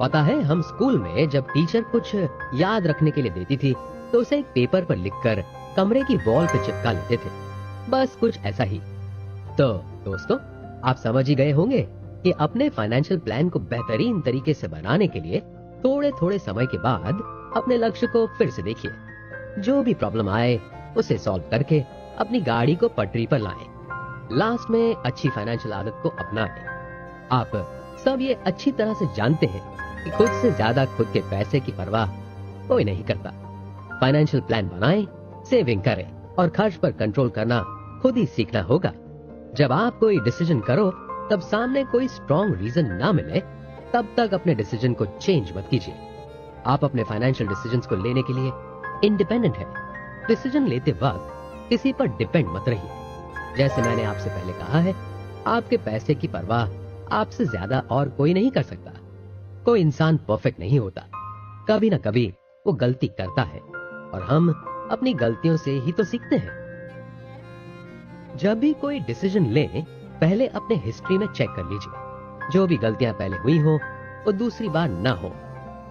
पता है, हम स्कूल में जब टीचर कुछ याद रखने के लिए देती थी तो उसे एक पेपर पर लिखकर कमरे की वॉल पे चिपका लेते थे। बस कुछ ऐसा ही। तो दोस्तों, आप समझ ही गए होंगे कि अपने फाइनेंशियल प्लान को बेहतरीन तरीके से बनाने के लिए थोड़े थोड़े समय के बाद अपने लक्ष्य को फिर से देखिए। जो भी प्रॉब्लम आए उसे सॉल्व करके अपनी गाड़ी को पटरी पर लाएं। लास्ट में अच्छी फाइनेंशियल आदत को अपनाएं। आप सब ये अच्छी तरह से जानते हैं कि खुद से ज्यादा खुद के पैसे की परवाह कोई नहीं करता। फाइनेंशियल प्लान बनाएं, सेविंग करें और खर्च पर कंट्रोल करना खुद ही सीखना होगा। जब आप कोई डिसीजन करो तब सामने कोई स्ट्रॉन्ग रीजन ना मिले तब तक अपने डिसीजन को चेंज मत कीजिए। आप अपने फाइनेंशियल डिसीजंस को लेने के लिए इंडिपेंडेंट है। डिसीजन लेते वक्त किसी पर डिपेंड मत रहिए। जैसे मैंने आपसे पहले कहा है, आपके पैसे की परवाह आपसे ज्यादा और कोई नहीं कर सकता। कोई इंसान परफेक्ट नहीं होता, कभी ना कभी वो गलती करता है और हम अपनी गलतियों से ही तो सीखते हैं। जब भी कोई डिसीजन लें, पहले अपने हिस्ट्री में चेक कर लीजिए। जो भी गलतियां पहले हुई हो वो दूसरी बार ना हो।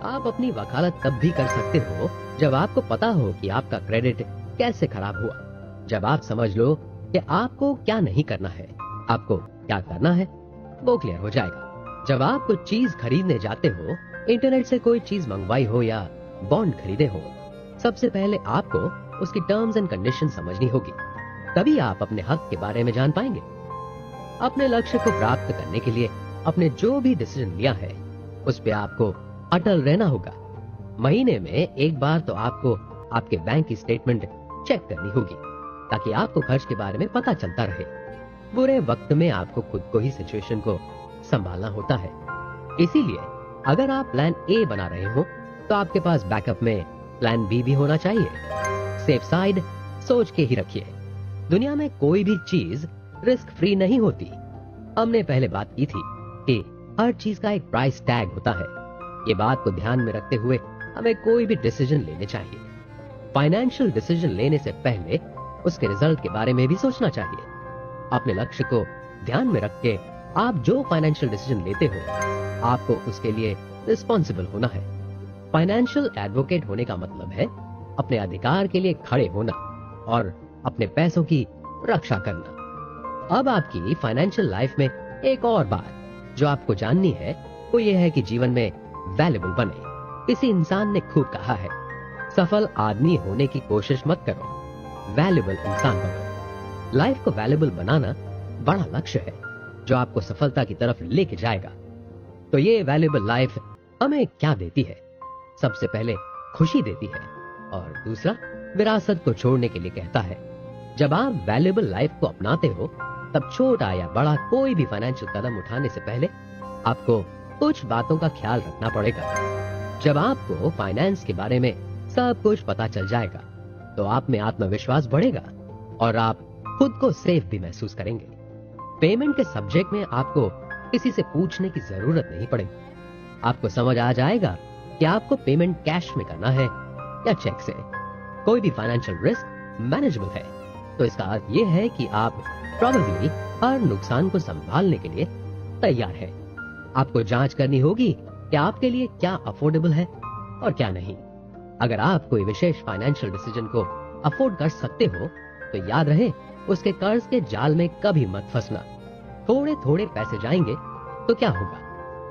आप अपनी वकालत तब भी कर सकते हो जब आपको पता हो कि आपका क्रेडिट कैसे खराब हुआ। जब आप समझ लो कि आपको क्या नहीं करना है, आपको क्या करना है, वो क्लियर हो जाएगा। जब आप कुछ चीज खरीदने जाते हो, इंटरनेट से कोई चीज मंगवाई हो या बॉन्ड खरीदे हो, सबसे पहले आपको उसकी टर्म्स एंड कंडीशन समझनी होगी। तभी आप अपने हक के बारे में जान पाएंगे। अपने लक्ष्य को प्राप्त करने के लिए अपने जो भी डिसीजन लिया है उस पे आपको अटल रहना होगा। महीने में एक बार तो आपको आपके बैंक की स्टेटमेंट चेक करनी होगी ताकि आपको खर्च के बारे में पता चलता रहे। बुरे वक्त में आपको खुद को ही सिचुएशन को संभालना होता है। इसीलिए अगर आप प्लान ए बना रहे हो तो आपके पास बैकअप में प्लान बी भी होना चाहिए। सेफ साइड सोच के ही रखिए। दुनिया में कोई भी चीज रिस्क फ्री नहीं होती। हमने पहले बात की थी कि हर चीज का एक प्राइस टैग होता है। ये बात को ध्यान में रखते हुए हमें कोई भी डिसीजन लेने चाहिए। फाइनेंशियल डिसीजन लेने से पहले उसके रिजल्ट के बारे में भी सोचना चाहिए। अपने लक्ष्य को ध्यान में रख के आप जो फाइनेंशियल डिसीजन लेते हो, आपको उसके लिए रिस्पॉन्सिबल होना है। फाइनेंशियल एडवोकेट होने का मतलब है अपने अधिकार के लिए खड़े होना और अपने पैसों की रक्षा करना। अब आपकी फाइनेंशियल लाइफ में एक और बात जो आपको जाननी है वो ये है कि जीवन में वैल्यूएबल बने। किसी इंसान ने खूब कहा है सफल आदमी होने की कोशिश मत करो, वैल्यूबल इंसान बनो। लाइफ को वैल्यूबल बनाना बड़ा लक्ष्य है जो आपको सफलता की तरफ लेके जाएगा। तो ये वैल्यूबल लाइफ हमें क्या देती है? सबसे पहले खुशी देती है, और दूसरा विरासत को छोड़ने के लिए कहता है। जब आप वैल्यूबल लाइफ को अपनाते हो, तब छोटा या बड़ा कोई भी फाइनेंशियल कदम उठाने से पहले आपको कुछ बातों का ख्याल रखना पड़ेगा। जब आपको फाइनेंस के बारे में सब कुछ पता चल जाएगा, तो आप में आत्मविश्वास बढ़ेगा और आप खुद को सेफ भी महसूस करेंगे। पेमेंट के सब्जेक्ट में आपको किसी से पूछने की जरूरत नहीं पड़ेगी। आपको समझ आ जाएगा कि आपको पेमेंट कैश में करना है या चेक से। कोई भी फाइनेंशियल रिस्क मैनेजेबल है, तो इसका अर्थ यह है कि आप प्रोबेबली हर नुकसान को संभालने के लिए तैयार हैं। आपको जांच करनी होगी कि आपके लिए क्या अफोर्डेबल है और क्या नहीं। अगर आप कोई विशेष फाइनेंशियल डिसीजन को अफोर्ड कर सकते हो, तो याद रहे उसके कर्ज के जाल में कभी मत फंसना। थोड़े थोड़े पैसे जाएंगे तो क्या होगा,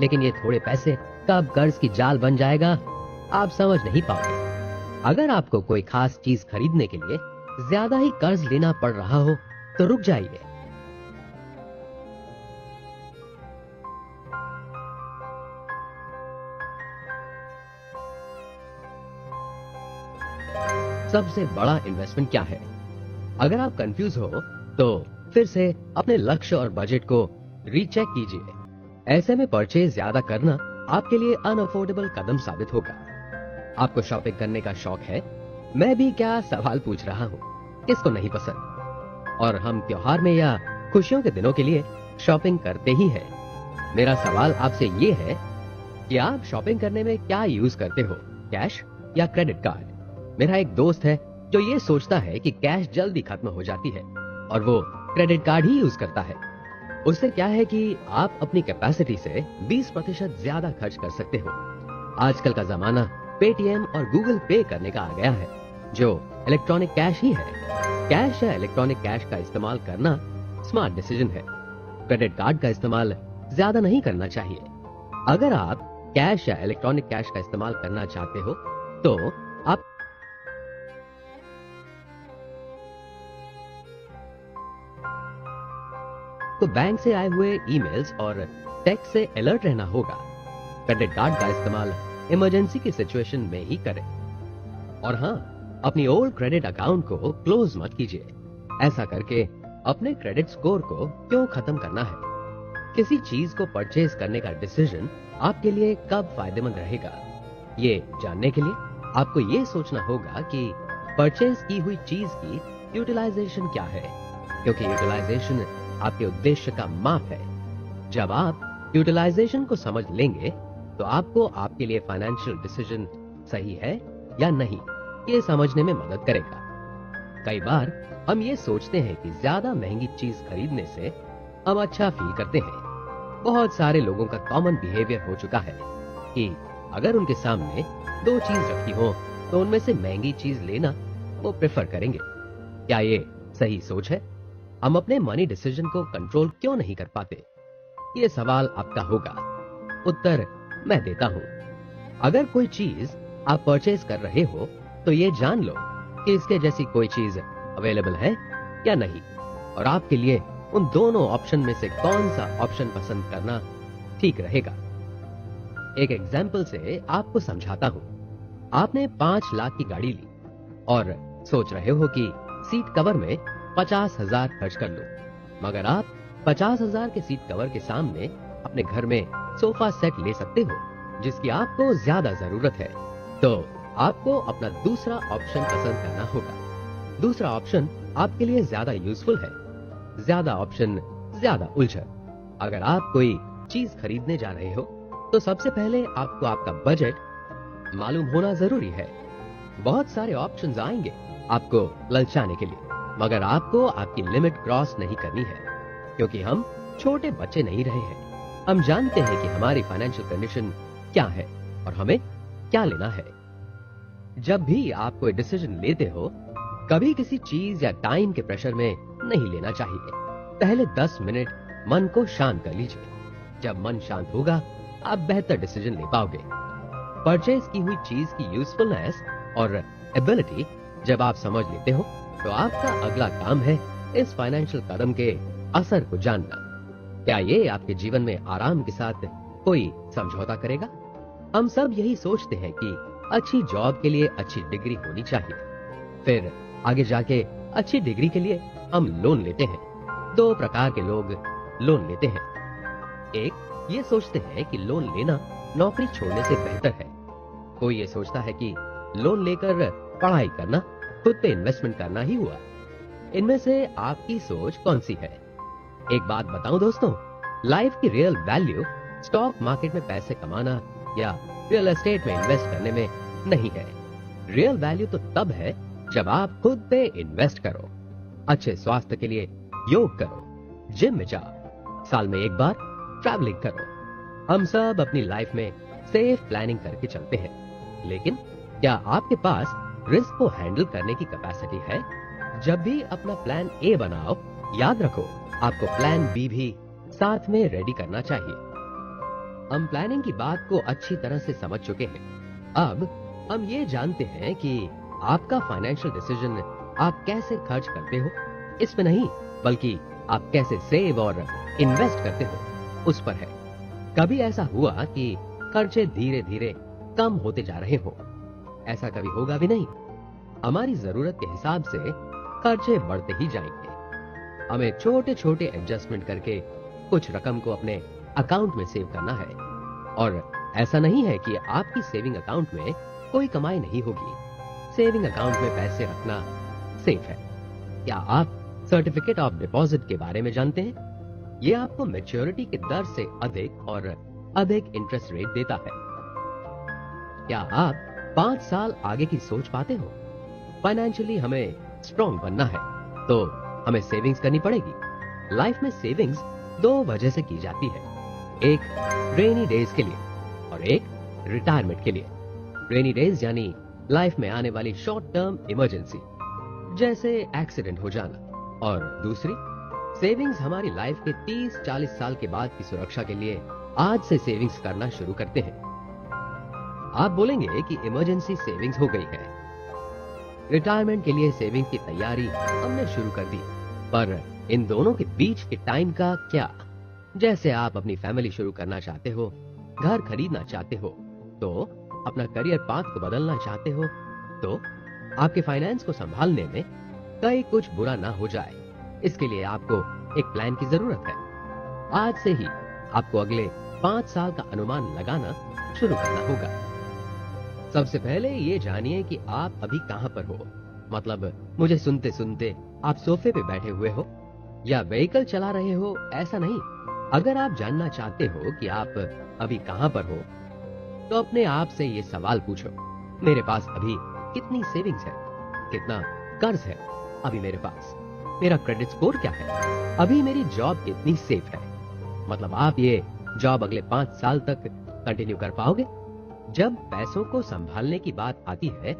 लेकिन ये थोड़े पैसे कब कर्ज की जाल बन जाएगा आप समझ नहीं पाओगे। अगर आपको कोई खास चीज खरीदने के लिए ज्यादा ही कर्ज लेना पड़ रहा हो, तो रुक जाइए। सबसे बड़ा इन्वेस्टमेंट क्या है? अगर आप कंफ्यूज हो, तो फिर से अपने लक्ष्य और बजट को रीचेक कीजिए। ऐसे में परचेज ज्यादा करना आपके लिए अनअफोर्डेबल कदम साबित होगा। आपको शॉपिंग करने का शौक है? मैं भी क्या सवाल पूछ रहा हूँ, किसको नहीं पसंद? और हम त्योहार में या खुशियों के दिनों के लिए शॉपिंग करते ही हैं। मेरा सवाल आपसे ये है कि आप शॉपिंग करने में क्या यूज करते हो, कैश या क्रेडिट कार्ड? मेरा एक दोस्त है जो ये सोचता है कि कैश जल्दी खत्म हो जाती है और वो क्रेडिट कार्ड ही यूज करता है। उससे क्या है कि आप अपनी कैपेसिटी से 20% ज्यादा खर्च कर सकते हो। आजकल का जमाना पेटीएम और गूगल पे करने का आ गया है, जो इलेक्ट्रॉनिक कैश ही है। कैश या इलेक्ट्रॉनिक कैश का इस्तेमाल करना स्मार्ट डिसीजन है। क्रेडिट कार्ड का इस्तेमाल ज्यादा नहीं करना चाहिए। अगर आप कैश या इलेक्ट्रॉनिक कैश का इस्तेमाल करना चाहते हो, तो आप तो बैंक से आए हुए ईमेल्स और टेक्स्ट से अलर्ट रहना होगा। क्रेडिट कार्ड का इस्तेमाल इमरजेंसी की सिचुएशन में ही करें। और हाँ, अपनी ओल्ड क्रेडिट अकाउंट को क्लोज मत कीजिए। ऐसा करके अपने क्रेडिट स्कोर को क्यों खत्म करना है? किसी चीज को परचेज करने का डिसीजन आपके लिए कब फायदेमंद रहेगा, ये जानने के लिए आपको ये सोचना होगा कि परचेज की हुई चीज की यूटिलाइजेशन क्या है, क्योंकि यूटिलाइजेशन आपके उद्देश्य का माप है। जब आप यूटिलाइजेशन को समझ लेंगे, तो आपको आपके लिए फाइनेंशियल डिसीजन सही है या नहीं, ये समझने में मदद करेगा। कई बार हम ये सोचते हैं कि ज्यादा महंगी चीज खरीदने से हम अच्छा फील करते हैं। बहुत सारे लोगों का कॉमन बिहेवियर हो चुका है कि अगर उनके सामने 2 चीज रखी हो, तो उनमें से महंगी चीज लेना वो प्रेफर करेंगे। क्या ये सही सोच है? हम अपने मनी डिसीजन को कंट्रोल क्यों नहीं कर पाते? ये सवाल आपका होगा। उत्तर मैं देता हूं। अगर कोई चीज आप परचेज कर रहे हो, तो ये जान लो कि इसके जैसी कोई चीज अवेलेबल है या नहीं, और आपके लिए उन दोनों ऑप्शन में से कौन सा ऑप्शन पसंद करना ठीक रहेगा। एक एग्जाम्पल से आपको समझाता हूं। आपने 5 लाख की गाड़ी ली और सोच रहे हो कि सीट कवर में 50,000 खर्च कर लो, मगर आप 50,000 के सीट कवर के सामने अपने घर में सोफा सेट ले सकते हो, जिसकी आपको ज्यादा जरूरत है। तो आपको अपना दूसरा ऑप्शन पसंद करना होगा। दूसरा ऑप्शन आपके लिए ज्यादा यूजफुल है। ज्यादा ऑप्शन ज्यादा उलझन। अगर आप कोई चीज खरीदने जा रहे हो, तो सबसे पहले आपको आपका बजट मालूम होना जरूरी है। बहुत सारे ऑप्शंस आएंगे आपको ललचाने के लिए, मगर आपको आपकी लिमिट क्रॉस नहीं करनी है, क्योंकि हम छोटे बच्चे नहीं रहे हैं। हम जानते हैं कि हमारी फाइनेंशियल कंडीशन क्या है और हमें क्या लेना है। जब भी आप कोई डिसीजन लेते हो, कभी किसी चीज या टाइम के प्रेशर में नहीं लेना चाहिए। पहले 10 मिनट मन को शांत कर लीजिए। जब मन शांत होगा, आप बेहतर डिसीजन ले पाओगे। परचेज की हुई चीज की यूजफुलनेस और एबिलिटी जब आप समझ लेते हो तो आपका अगला काम है इस फाइनेंशियल कदम के असर को जानना। क्या ये आपके जीवन में आराम के साथ कोई समझौता करेगा? हम सब यही सोचते हैं कि अच्छी जॉब के लिए अच्छी डिग्री होनी चाहिए, फिर आगे जाके अच्छी डिग्री के लिए हम लोन लेते हैं। दो प्रकार के लोग लोन लेते हैं। एक ये सोचते हैं कि लोन लेना नौकरी छोड़ने से बेहतर है। कोई ये सोचता है कि लोन लेकर पढ़ाई करना, खुद पे इन्वेस्टमेंट करना ही हुआ। इनमें से आपकी सोच कौन सी है? एक बात बताऊं दोस्तों, लाइफ की रियल वैल्यू स्टॉक मार्केट में पैसे कमाना या रियल एस्टेट में इन्वेस्ट करने में नहीं है। रियल वैल्यू तो तब है जब आप खुद पे इन्वेस्ट करो, अच्छे स्वास्थ्य के लिए योग करो, जिम में जाओ, साल में एक बार ट्रैवलिंग करो। हम सब अपनी लाइफ में सेफ प्लानिंग करके चलते हैं, लेकिन क्या आपके पास रिस्क को हैंडल करने की कैपेसिटी है? जब भी अपना प्लान ए बनाओ, याद रखो आपको प्लान बी भी साथ में रेडी करना चाहिए। हम प्लानिंग की बात को अच्छी तरह से समझ चुके हैं। अब हम ये जानते हैं कि आपका फाइनेंशियल डिसीजन आप कैसे खर्च करते हो इस पे नहीं, बल्कि आप कैसे सेव और इन्वेस्ट करते हो उस पर है। कभी ऐसा हुआ कि खर्चे धीरे धीरे कम होते जा रहे हो? ऐसा कभी होगा भी नहीं। हमारी जरूरत के हिसाब से खर्चे बढ़ते ही जाएंगे। हमें छोटे छोटे एडजस्टमेंट करके कुछ रकम को अपने अकाउंट में सेव करना है। और ऐसा नहीं है कि आपकी सेविंग अकाउंट में कोई कमाई नहीं होगी। सेविंग अकाउंट में पैसे रखना सेफ है। क्या आप सर्टिफिकेट ऑफ डिपॉजिट के बारे में जानते हैं? ये आपको मैच्योरिटी के दर से अधिक और अधिक इंटरेस्ट रेट देता है। क्या आप 5 साल आगे की सोच पाते हो? फाइनेंशियली हमें स्ट्रॉन्ग बनना है तो हमें सेविंग्स करनी पड़ेगी। लाइफ में सेविंग्स दो वजह से की जाती है, एक रेनी डेज के लिए और एक रिटायरमेंट के लिए। रेनी डेज यानी लाइफ में आने वाली शॉर्ट टर्म इमरजेंसी, जैसे एक्सीडेंट हो जाना, और दूसरी सेविंग्स हमारी लाइफ के 30-40 साल के बाद की सुरक्षा के लिए आज से सेविंग्स करना शुरू करते हैं। आप बोलेंगे कि इमरजेंसी सेविंग्स हो गई है, रिटायरमेंट के लिए सेविंग्स की तैयारी हमने शुरू कर दी, पर इन दोनों के बीच के टाइम का क्या? जैसे आप अपनी फैमिली शुरू करना चाहते हो, घर खरीदना चाहते हो, तो अपना करियर पाथ को बदलना चाहते हो, तो आपके फाइनेंस को संभालने में कहीं कुछ बुरा ना हो जाए, इसके लिए आपको एक प्लान की जरूरत है। आज से ही आपको अगले 5 साल का अनुमान लगाना शुरू करना होगा। सबसे पहले ये जानिए कि आप अभी कहां पर हो। मतलब मुझे सुनते सुनते आप सोफे पे बैठे हुए हो या व्हीकल चला रहे हो, ऐसा नहीं। अगर आप जानना चाहते हो कि आप अभी कहां पर हो, तो अपने आप से ये सवाल पूछो, मेरे पास अभी कितनी सेविंग्स है, कितना कर्ज है अभी मेरे पास, मेरा क्रेडिट स्कोर क्या है, अभी मेरी जॉब कितनी सेफ है। मतलब आप ये जॉब अगले 5 साल तक कंटिन्यू कर पाओगे? जब पैसों को संभालने की बात आती है,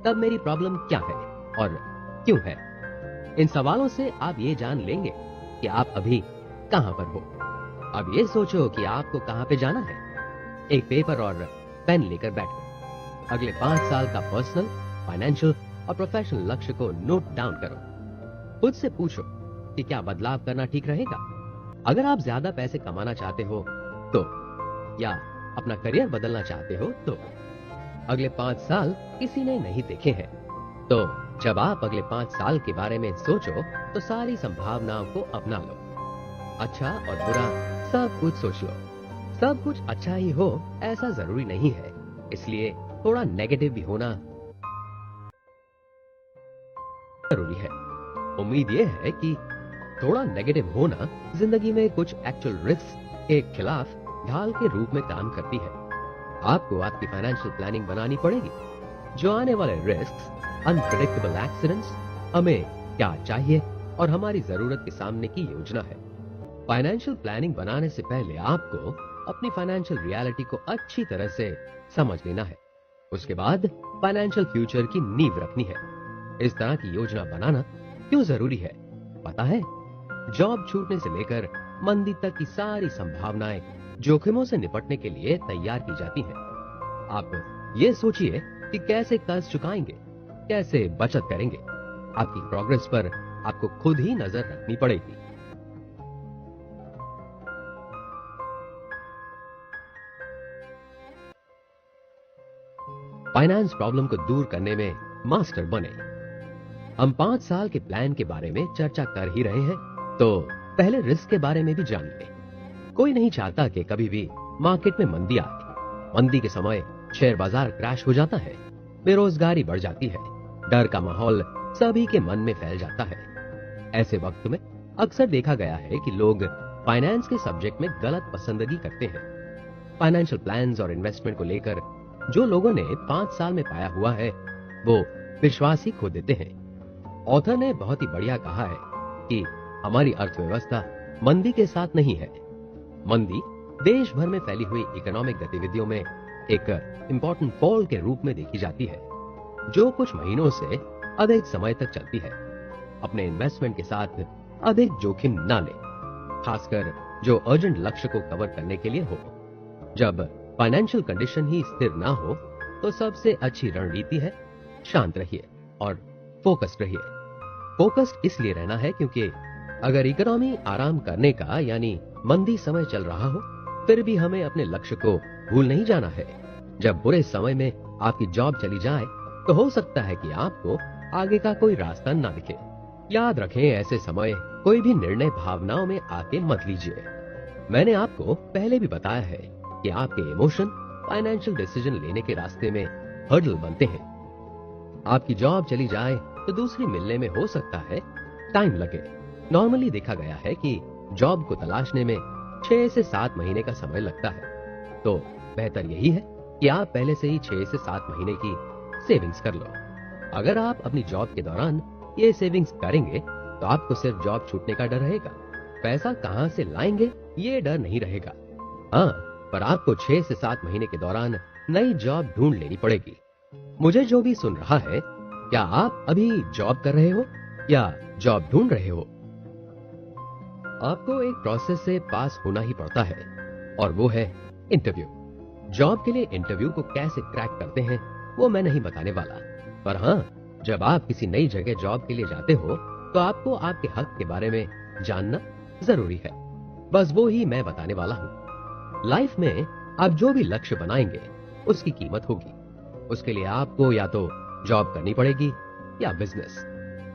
तब मेरी प्रॉब्लम क्या है और क्यों है? इन सवालों से आप ये जान लेंगे कि आप अभी कहां पर हो। अब ये सोचो कि आपको कहां पे जाना है। एक पेपर और पेन लेकर बैठो। अगले 5 साल का पर्सनल, फाइनेंशियल और प्रोफेशनल लक्ष्य को नोट डाउन करो। खुद से पूछो कि क्या बदलाव करना ठीक रहेगा। अगर आप ज्यादा पैसे कमाना चाहते हो तो, या अपना करियर बदलना चाहते हो तो। अगले 5 साल किसी ने नहीं देखे हैं, तो जब आप अगले 5 साल के बारे में सोचो तो सारी संभावनाओं को अपना लो। अच्छा और बुरा सब कुछ सोच लो। सब कुछ अच्छा ही हो ऐसा जरूरी नहीं है, इसलिए थोड़ा नेगेटिव भी होना जरूरी है। उम्मीद ये है कि थोड़ा नेगेटिव होना जिंदगी में कुछ एक्चुअल रिस्क के खिलाफ ढाल के रूप में काम करती है। आपको आपकी फाइनेंशियल प्लानिंग बनानी पड़ेगी। जो आने वाले रिस्क, अनप्रेडिक्टेबल एक्सीडेंट्स, हमें क्या चाहिए और हमारी जरूरत के सामने की योजना है। फाइनेंशियल प्लानिंग बनाने से पहले आपको अपनी फाइनेंशियल रियलिटी को अच्छी तरह से समझ लेना है। उसके बाद फाइनेंशियल फ्यूचर की नींव रखनी है। इस तरह की योजना बनाना क्यों जरूरी है पता है? जॉब छूटने से लेकर मंदी तक की सारी संभावनाएं जोखिमों से निपटने के लिए तैयार की जाती हैं। आप ये सोचिए कि कि कैसे कर्ज चुकाएंगे, कैसे बचत करेंगे। आपकी प्रोग्रेस पर आपको खुद ही नजर रखनी पड़ेगी। फाइनेंस प्रॉब्लम को दूर करने में मास्टर बने। हम 5 साल के प्लान के बारे में चर्चा कर ही रहे हैं, तो पहले रिस्क के बारे में भी जान लें। कोई नहीं चाहता कि कभी भी मार्केट में मंदी आए। मंदी के समय शेयर बाजार क्रैश हो जाता है, बेरोजगारी बढ़ जाती है, डर का माहौल सभी के मन में फैल जाता है। ऐसे वक्त में अक्सर देखा गया है कि लोग फाइनेंस के सब्जेक्ट में गलत पसंदगी करते हैं। फाइनेंशियल प्लान्स और इन्वेस्टमेंट को लेकर जो लोगों ने 5 साल में पाया हुआ है, वो विश्वास ही खो देते हैं। ऑथर ने बहुत ही बढ़िया कहा है कि हमारी अर्थव्यवस्था मंदी के साथ नहीं है। मंदी देश भर में फैली हुई इकोनॉमिक गतिविधियों में एक इंपॉर्टेंट फॉल के रूप में देखी जाती है, जो कुछ महीनों से अधिक समय तक चलती है। अपने इन्वेस्टमेंट के साथ अधिक जोखिम ना लें, खासकर जो अर्जेंट लक्ष्य को कवर करने के लिए हो। जब फाइनेंशियल कंडीशन ही स्थिर ना हो, तो सबसे अच्छी रणनीति है शांत रहिए और फोकस्ड रहिए। फोकस्ड इसलिए रहना है क्योंकि अगर इकोनॉमी आराम करने का यानी मंदी समय चल रहा हो, फिर भी हमें अपने लक्ष्य को भूल नहीं जाना है। जब बुरे समय में आपकी जॉब चली जाए, तो हो सकता है कि आपको आगे का कोई रास्ता ना दिखे। याद रखें, ऐसे समय कोई भी निर्णय भावनाओं में आके मत लीजिए। मैंने आपको पहले भी बताया है कि आपके इमोशन फाइनेंशियल डिसीजन लेने के रास्ते में हर्डल बनते हैं। आपकी जॉब चली जाए तो दूसरी मिलने में हो सकता है टाइम लगे। नॉर्मली देखा गया है कि जॉब को तलाशने में 6 से 7 महीने का समय लगता है, तो बेहतर यही है कि आप पहले से ही 6 से 7 महीने की सेविंग्स कर लो। अगर आप अपनी जॉब के दौरान ये सेविंग्स करेंगे, तो आपको सिर्फ जॉब छूटने का डर रहेगा। पैसा कहां से लाएंगे ये डर नहीं रहेगा। हाँ, पर आपको 6 से 7 महीने के दौरान नई जॉब ढूंढ लेनी पड़ेगी। मुझे जो भी सुन रहा है, क्या आप अभी जॉब कर रहे हो या जॉब ढूंढ रहे हो? आपको एक प्रोसेस से पास होना ही पड़ता है, और वो है इंटरव्यू। जॉब के लिए इंटरव्यू को कैसे क्रैक करते हैं वो मैं नहीं बताने वाला, पर हाँ, जब आप किसी नई जगह जॉब के लिए जाते हो, तो आपको आपके हक के बारे में जानना जरूरी है। बस वो ही मैं बताने वाला हूँ। लाइफ में आप जो भी लक्ष्य बनाएंगे, उसकी कीमत होगी। उसके लिए आपको या तो जॉब करनी पड़ेगी या बिजनेस।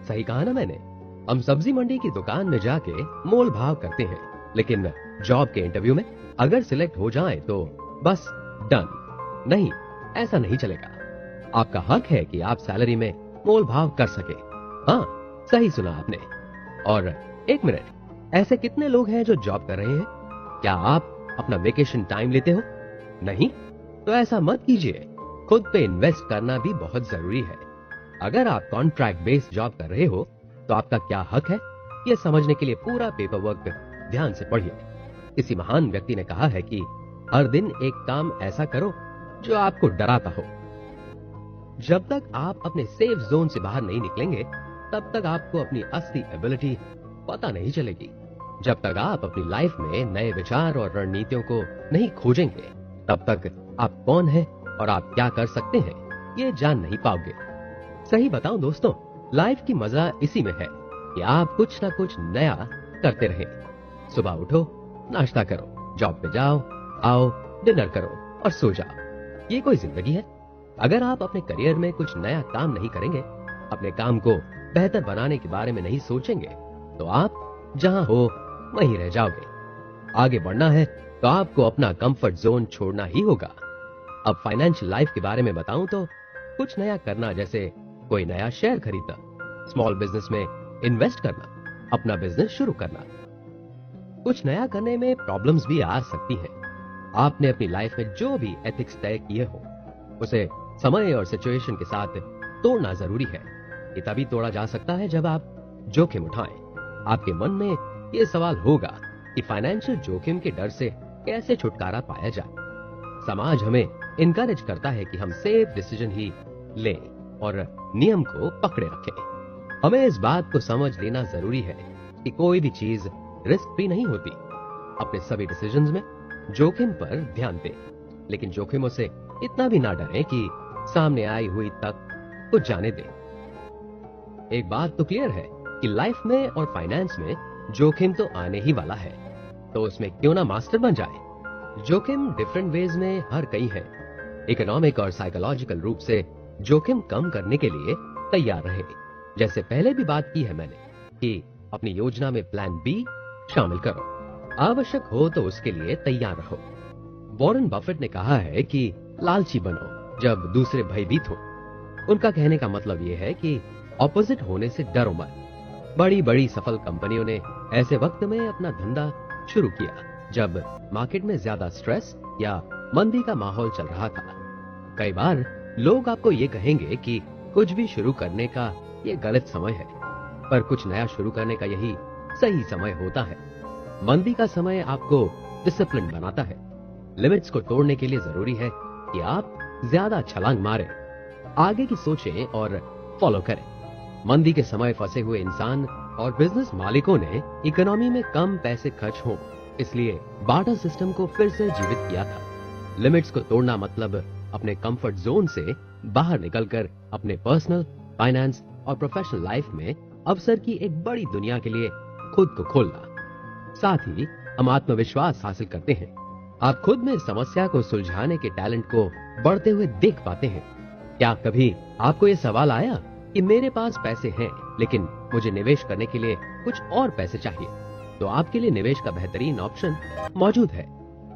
सही कहा ना मैंने? हम सब्जी मंडी की दुकान में जाके मोल भाव करते हैं, लेकिन जॉब के इंटरव्यू में अगर सिलेक्ट हो जाए तो बस डन। नहीं, ऐसा नहीं चलेगा। आपका हक है कि आप सैलरी में मोल भाव कर सके। हाँ, सही सुना आपने। और एक मिनट, ऐसे कितने लोग हैं जो जॉब कर रहे हैं? क्या आप अपना वेकेशन टाइम लेते हो? नहीं? तो ऐसा मत कीजिए। खुद पे इन्वेस्ट करना भी बहुत जरूरी है। अगर आप कॉन्ट्रैक्ट बेस्ड जॉब कर रहे हो, तो आपका क्या हक है, ये समझने के लिए पूरा पेपर वर्क ध्यान से पढ़िए। किसी महान व्यक्ति ने कहा है कि हर दिन एक काम ऐसा करो जो आपको डराता हो। जब तक आप अपने सेफ जोन से बाहर नहीं निकलेंगे, तब तक आपको अपनी असली एबिलिटी पता नहीं चलेगी। जब तक आप अपनी लाइफ में नए विचार और रणनीतियों को नहीं खोजेंगे, तब तक आप कौन हैं और आप क्या कर सकते हैं, ये जान नहीं पाओगे। सही बताऊं दोस्तों, लाइफ की मजा इसी में है कि आप कुछ ना कुछ नया करते रहें। सुबह उठो, नाश्ता करो, जॉब पे जाओ, आओ, डिनर करो और सो जाओ। ये कोई जिंदगी है? अगर आप अपने करियर में कुछ नया काम नहीं करेंगे, अपने काम को बेहतर बनाने के बारे में नहीं सोचेंगे, तो आप जहां हो वहीं रह जाओगे। आगे बढ़ना है तो आपको अपना कंफर्ट जोन छोड़ना ही होगा। अब फाइनेंशियल लाइफ के बारे में बताऊं तो कुछ नया करना, जैसे कोई नया शेयर खरीदना, स्मॉल बिजनेस में इन्वेस्ट करना, अपना बिजनेस शुरू करना। कुछ नया करने में प्रॉब्लम्स भी आ सकती हैं। आपने अपनी लाइफ में जो भी एथिक्स तय किए हो, उसे समय और सिचुएशन के साथ तोड़ना जरूरी है। ये तभी तोड़ा जा सकता है जब आप जोखिम उठाएं। आपके मन में ये सवाल होगा कि फाइनेंशियल जोखिम के डर से कैसे छुटकारा पाया जाए। समाज हमें इनकरेज करता है कि हम सेफ डिसीजन ही लें और नियम को पकड़े रखें। हमें इस बात को समझ लेना जरूरी है कि कोई भी चीज रिस्क फ्री नहीं होती। अपने सभी डिसीजंस में जोखिम पर ध्यान दें, लेकिन जोखिमों से इतना भी ना डरें कि सामने आई हुई तक को जाने दें। एक बात तो क्लियर है कि लाइफ में और फाइनेंस में जोखिम तो आने ही वाला है, तो उसमें क्यों ना मास्टर बन जाए। जोखिम डिफरेंट वेज में हर कई है। इकोनॉमिक और साइकोलॉजिकल रूप से जोखिम कम करने के लिए तैयार रहे। जैसे पहले भी बात की है मैंने कि अपनी योजना में प्लान बी शामिल करो, आवश्यक हो तो उसके लिए तैयार रहो। वॉरेन बफेट ने कहा है कि लालची बनो जब दूसरे भयभीत हो। उनका कहने का मतलब यह है कि ऑपोजिट होने से डरो मत। बड़ी बड़ी सफल कंपनियों ने ऐसे वक्त में अपना धंधा शुरू किया जब मार्केट में ज्यादा स्ट्रेस या मंदी का माहौल चल रहा था। कई बार लोग आपको ये कहेंगे कि कुछ भी शुरू करने का ये गलत समय है, पर कुछ नया शुरू करने का यही सही समय होता है। मंदी का समय आपको डिसिप्लिन बनाता है। लिमिट्स को तोड़ने के लिए जरूरी है कि आप ज्यादा छलांग मारें, आगे की सोचें और फॉलो करें। मंदी के समय फंसे हुए इंसान और बिजनेस मालिकों ने इकोनॉमी में कम पैसे खर्च हो, इसलिए बार्टर सिस्टम को फिर से जीवित किया था। लिमिट्स को तोड़ना मतलब अपने कंफर्ट जोन से बाहर निकलकर अपने पर्सनल, फाइनेंस और प्रोफेशनल लाइफ में अवसर की एक बड़ी दुनिया के लिए खुद को खोलना। साथ ही हम आत्मविश्वास हासिल करते हैं। आप खुद में समस्या को सुलझाने के टैलेंट को बढ़ते हुए देख पाते हैं। क्या कभी आपको यह सवाल आया कि मेरे पास पैसे हैं लेकिन मुझे निवेश करने के लिए कुछ और पैसे चाहिए? तो आपके लिए निवेश का बेहतरीन ऑप्शन मौजूद है।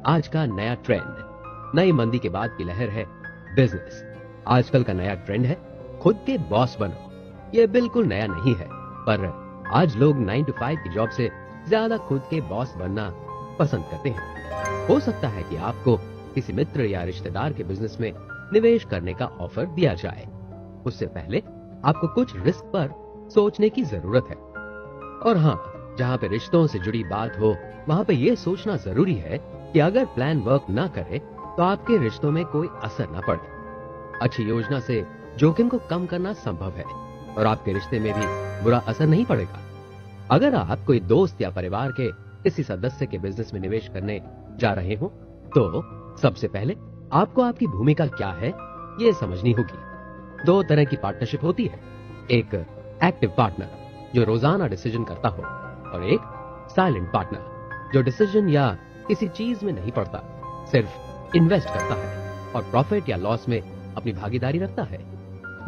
आज का नया ट्रेंड, नई मंदी के बाद की लहर है बिजनेस। आजकल का नया ट्रेंड है खुद के बॉस बनो। ये बिल्कुल नया नहीं है, पर आज लोग 9 to 5 की जॉब से ज्यादा खुद के बॉस बनना पसंद करते हैं। हो सकता है कि आपको किसी मित्र या रिश्तेदार के बिजनेस में निवेश करने का ऑफर दिया जाए। उससे पहले आपको कुछ रिस्क पर सोचने की जरूरत है। और हाँ, जहाँ पे रिश्तों से जुड़ी बात हो वहाँ पे ये सोचना जरूरी है कि अगर प्लान वर्क ना करे तो आपके रिश्तों में कोई असर ना पड़े। अच्छी योजना से जोखिम को कम करना संभव है और आपके रिश्ते में भी बुरा असर नहीं पड़ेगा। अगर आप कोई दोस्त या परिवार के किसी सदस्य के बिजनेस में निवेश करने जा रहे हो तो सबसे पहले आपको आपकी भूमिका क्या है ये समझनी होगी। 2 तरह की पार्टनरशिप होती है, एक एक्टिव पार्टनर जो रोजाना डिसीजन करता हो और एक साइलेंट पार्टनर जो डिसीजन या किसी चीज में नहीं पड़ता, सिर्फ इन्वेस्ट करता है और प्रॉफिट या लॉस में अपनी भागीदारी रखता है।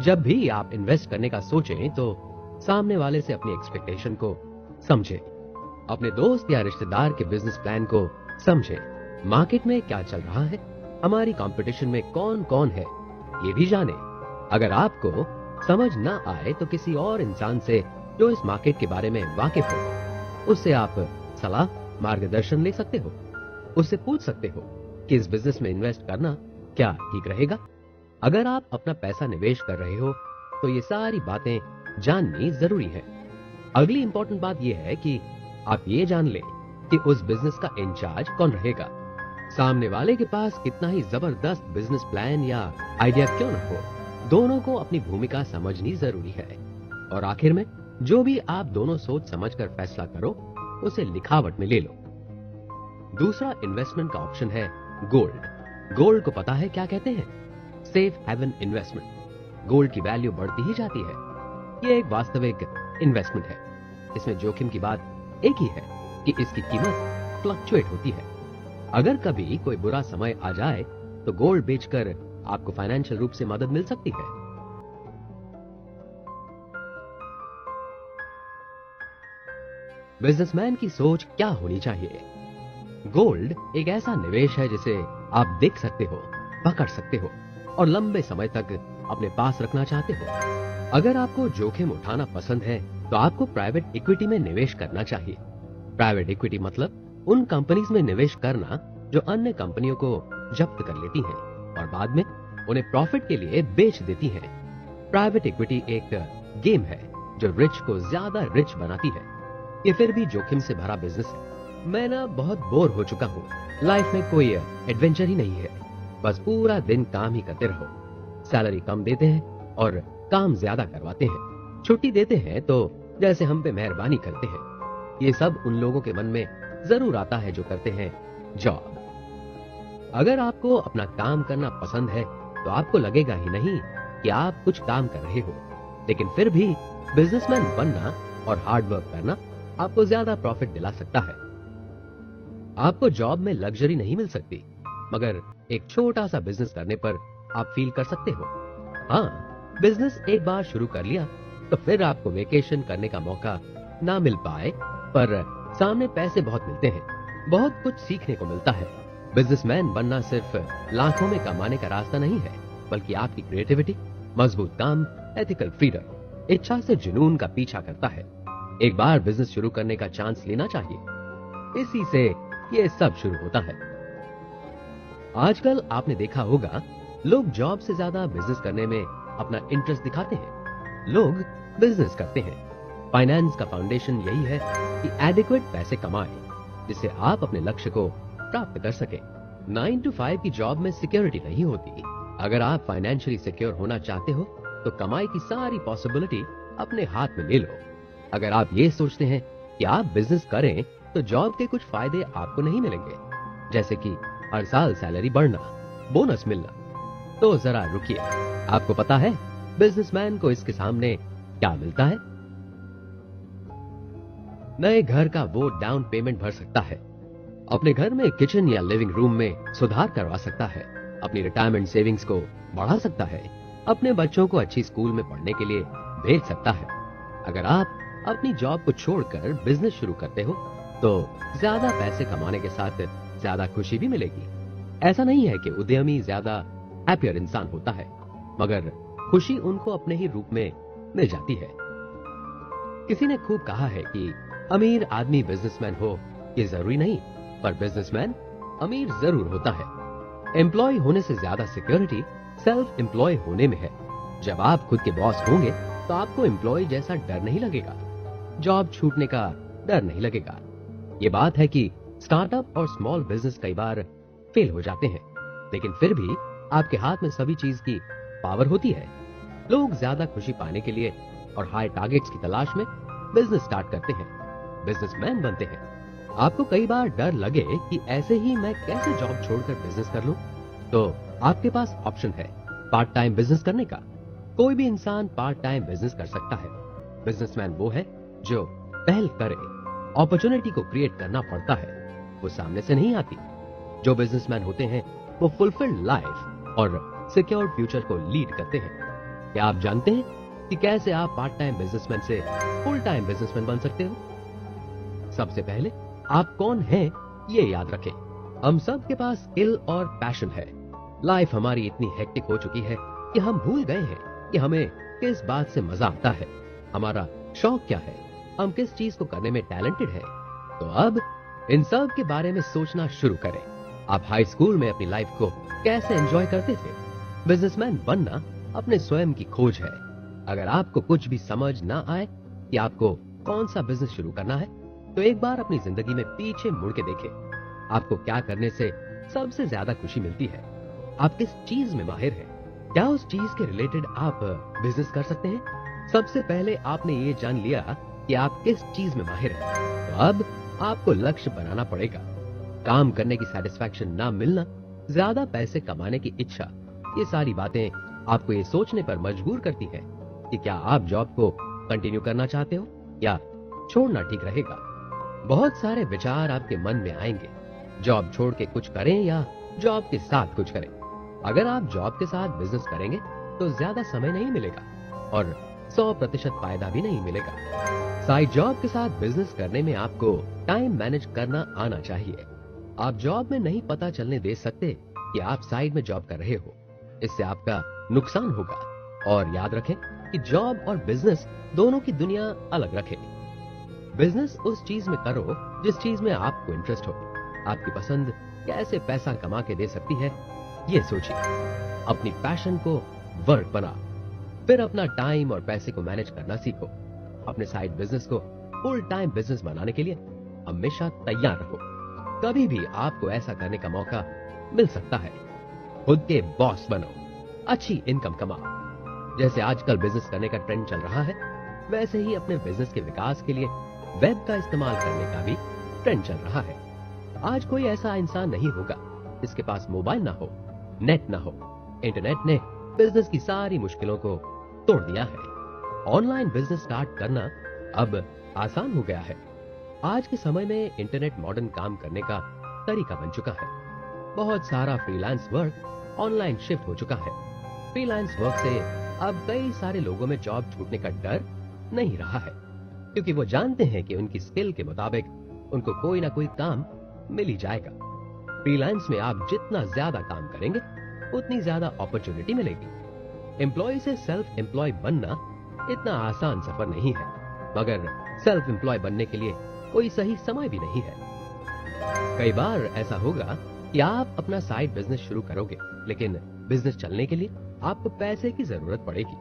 जब भी आप इन्वेस्ट करने का सोचें तो सामने वाले से अपनी एक्सपेक्टेशन को समझें, अपने दोस्त या रिश्तेदार के बिजनेस प्लान को समझें, मार्केट में क्या चल रहा है, हमारी कंपटीशन में कौन कौन है ये भी जाने। अगर आपको समझ ना आए तो किसी और इंसान से जो इस मार्केट के बारे में वाकिफ हो उससे आप सलाह, मार्गदर्शन ले सकते हो। उससे पूछ सकते हो कि इस बिजनेस में इन्वेस्ट करना क्या ठीक रहेगा। अगर आप अपना पैसा निवेश कर रहे हो तो ये सारी बातें जाननी जरूरी है। अगली इंपॉर्टेंट बात यह है कि आप ये जान लें कि उस बिजनेस का इंचार्ज कौन रहेगा। सामने वाले के पास कितना ही जबरदस्त बिजनेस प्लान या आइडिया क्यों न हो, दोनों को अपनी भूमिका समझनी जरूरी है। और आखिर में जो भी आप दोनों सोच समझकर फैसला करो उसे लिखावट में ले लो। दूसरा इन्वेस्टमेंट का ऑप्शन है गोल्ड। गोल्ड को पता है क्या कहते हैं? Safe haven investment. गोल्ड की वैल्यू बढ़ती ही जाती है। ये एक वास्तविक इन्वेस्टमेंट है। इसमें जोखिम की बात एक ही है कि इसकी कीमत फ्लक्चुएट होती है। अगर कभी कोई बुरा समय आ जाए तो गोल्ड बेचकर आपको फाइनेंशियल रूप से मदद मिल सकती है। बिजनेसमैन की सोच क्या होनी चाहिए? गोल्ड एक ऐसा निवेश है जिसे आप देख सकते हो, पकड़ सकते हो और लंबे समय तक अपने पास रखना चाहते हो। अगर आपको जोखिम उठाना पसंद है तो आपको प्राइवेट इक्विटी में निवेश करना चाहिए। प्राइवेट इक्विटी मतलब उन कंपनीज में निवेश करना जो अन्य कंपनियों को जब्त कर लेती हैं और बाद में उन्हें प्रॉफिट के लिए बेच देती हैं। प्राइवेट इक्विटी एक गेम है जो रिच को ज्यादा रिच बनाती है। ये फिर भी जोखिम से भरा बिजनेस है। मैं ना बहुत बोर हो चुका हूँ, लाइफ में कोई एडवेंचर ही नहीं है, बस पूरा दिन काम ही करते रहो। सैलरी कम देते हैं और काम ज्यादा करवाते हैं, छुट्टी देते हैं तो जैसे हम पे मेहरबानी करते हैं। ये सब उन लोगों के मन में जरूर आता है जो करते हैं जॉब। अगर आपको अपना काम करना पसंद है तो आपको लगेगा ही नहीं कि आप कुछ काम कर रहे हो। लेकिन फिर भी बिजनेसमैन बनना और हार्ड वर्क करना आपको ज्यादा प्रॉफिट दिला सकता है। आपको जॉब में लग्जरी नहीं मिल सकती, मगर एक छोटा सा बिजनेस करने पर आप फील कर सकते हो। हाँ, बिजनेस एक बार शुरू कर लिया तो फिर आपको वेकेशन करने का मौका ना मिल पाए, पर सामने पैसे बहुत मिलते हैं, बहुत कुछ सीखने को मिलता है। बिजनेसमैन बनना सिर्फ लाखों में कमाने का रास्ता नहीं है, बल्कि आपकी क्रिएटिविटी, मजबूत काम, एथिकल फ्रीडम, इच्छा से जुनून का पीछा करता है। एक बार बिजनेस शुरू करने का चांस लेना चाहिए, इसी से ये सब शुरू होता है। आजकल आपने देखा होगा, लोग जॉब से ज्यादा बिजनेस करने में अपना इंटरेस्ट दिखाते हैं। लोग बिजनेस करते हैं। फाइनेंस का फाउंडेशन यही है कि एडिक्वेट पैसे कमाएं, जिससे आप अपने लक्ष्य को प्राप्त कर सके। 9 to 5 की जॉब में सिक्योरिटी नहीं होती। अगर आप फाइनेंशियली सिक्योर होना चाहते हो तो कमाई की सारी पॉसिबिलिटी अपने हाथ में ले लो। अगर आप ये सोचते हैं कि आप बिजनेस करें तो जॉब के कुछ फायदे आपको नहीं मिलेंगे, जैसे कि हर साल सैलरी बढ़ना, बोनस मिलना, तो जरा रुकिए। आपको पता है बिजनेसमैन को इसके सामने क्या मिलता है? नए घर का वो डाउन पेमेंट भर सकता है, अपने घर में किचन या लिविंग रूम में सुधार करवा सकता है, अपनी रिटायरमेंट सेविंग्स को बढ़ा सकता है, अपने बच्चों को अच्छी स्कूल में पढ़ने के लिए भेज सकता है। अगर आप अपनी जॉब को छोड़कर बिजनेस शुरू करते हो तो ज्यादा पैसे कमाने के साथ ज्यादा खुशी भी मिलेगी। ऐसा नहीं है कि उद्यमी ज्यादा हैप्पियर इंसान होता है, मगर खुशी उनको अपने ही रूप में मिल जाती है। किसी ने खूब कहा है कि अमीर आदमी बिजनेसमैन हो ये जरूरी नहीं, पर बिजनेसमैन अमीर जरूर होता है। एम्प्लॉय होने से ज्यादा सिक्योरिटी सेल्फ एम्प्लॉय होने में है। जब आप खुद के बॉस होंगे तो आपको एम्प्लॉय जैसा डर नहीं लगेगा, जॉब छूटने का डर नहीं लगेगा। ये बात है कि स्टार्टअप और स्मॉल बिजनेस कई बार फेल हो जाते हैं, लेकिन फिर भी आपके हाथ में सभी चीज की पावर होती है। लोग ज्यादा खुशी पाने के लिए और हाई टारगेट्स की तलाश में बिजनेस स्टार्ट करते हैं, बिजनेसमैन बनते हैं। आपको कई बार डर लगे कि ऐसे ही मैं कैसे जॉब छोड़कर बिजनेस कर लूं, तो आपके पास ऑप्शन है पार्ट टाइम बिजनेस करने का। कोई भी इंसान पार्ट टाइम बिजनेस कर सकता है। बिजनेसमैन वो है जो पहल करे। अपॉर्चुनिटी को क्रिएट करना पड़ता है, वो सामने से नहीं आती। जो बिजनेसमैन होते हैं वो फुलफिल्ड लाइफ और सिक्योर फ्यूचर को लीड करते हैं। क्या आप जानते हैं कि कैसे आप पार्ट टाइम बिजनेसमैन से फुल टाइम बिजनेसमैन बन सकते हो? सबसे पहले आप कौन हैं ये याद रखें। हम सब के पास स्किल और पैशन है। लाइफ हमारी इतनी हेक्टिक हो चुकी है कि हम भूल गए हैं कि हमें किस बात से मजा आता है, हमारा शौक क्या है, हम किस चीज को करने में टैलेंटेड है। तो अब इन सब के बारे में सोचना शुरू करें। आप हाई स्कूल में अपनी लाइफ को कैसे एंजॉय करते थे? बिजनेसमैन बनना अपने स्वयं की खोज है। अगर आपको कुछ भी समझ ना आए कि आपको कौन सा बिजनेस शुरू करना है, तो एक बार अपनी जिंदगी में पीछे मुड़ के देखें। आपको क्या करने से सबसे ज्यादा खुशी मिलती है? आप किस चीज में माहिर हैं? क्या उस चीज के रिलेटेड आप बिजनेस कर सकते हैं? सबसे पहले आपने ये जान लिया कि आप किस चीज में माहिर हैं, तो अब आपको लक्ष्य बनाना पड़ेगा। काम करने की सेटिस्फैक्शन ना मिलना, ज्यादा पैसे कमाने की इच्छा, ये सारी बातें आपको ये सोचने पर मजबूर करती हैं कि क्या आप जॉब को कंटिन्यू करना चाहते हो या छोड़ना ठीक रहेगा। बहुत सारे विचार आपके मन में आएंगे, जॉब छोड़ के कुछ करें या जॉब के साथ कुछ करें। अगर आप जॉब के साथ बिजनेस करेंगे तो ज्यादा समय नहीं मिलेगा और 100% फायदा भी नहीं मिलेगा। साइड जॉब के साथ बिजनेस करने में आपको टाइम मैनेज करना आना चाहिए। आप जॉब में नहीं पता चलने दे सकते कि आप साइड में जॉब कर रहे हो, इससे आपका नुकसान होगा। और याद रखें कि जॉब और बिजनेस दोनों की दुनिया अलग रखें। बिजनेस उस चीज में करो जिस चीज में आपको इंटरेस्ट हो। आपकी पसंद कैसे पैसा कमा के दे सकती है, ये सोचिए। अपनी पैशन को वर्क बना, फिर अपना टाइम और पैसे को मैनेज करना सीखो। अपने साइड बिजनेस को फुल टाइम बिजनेस बनाने के लिए हमेशा तैयार रहो। कभी भी आपको ऐसा करने का मौका मिल सकता है। खुद के बॉस बनो, अच्छी इनकम कमाओ। जैसे आजकल बिजनेस करने का ट्रेंड चल रहा है, वैसे ही अपने बिजनेस के विकास के लिए वेब का इस्तेमाल करने का भी ट्रेंड चल रहा है। आज कोई ऐसा इंसान नहीं होगा जिसके पास मोबाइल ना हो, नेट ना हो, इंटरनेट ने बिजनेस की सारी मुश्किलों को तोड़ दिया है। ऑनलाइन बिजनेस स्टार्ट करना अब आसान हो गया है। आज के समय में इंटरनेट मॉडर्न काम करने का तरीका बन चुका है। बहुत सारा फ्रीलांस वर्क ऑनलाइन शिफ्ट हो चुका है। फ्रीलांस वर्क से अब कई सारे लोगों में जॉब छूटने का डर नहीं रहा है, क्योंकि वो जानते हैं कि उनकी स्किल के मुताबिक उनको कोई ना कोई काम मिल ही जाएगा। फ्रीलांस में आप जितना ज्यादा काम करेंगे उतनी ज्यादा अपॉर्चुनिटी मिलेगी। एम्प्लॉय से सेल्फ एम्प्लॉय बनना इतना आसान सफर नहीं है, मगर सेल्फ एम्प्लॉय बनने के लिए कोई सही समय भी नहीं है। कई बार ऐसा होगा कि आप अपना साइड बिजनेस शुरू करोगे, लेकिन बिजनेस चलने के लिए आपको पैसे की जरूरत पड़ेगी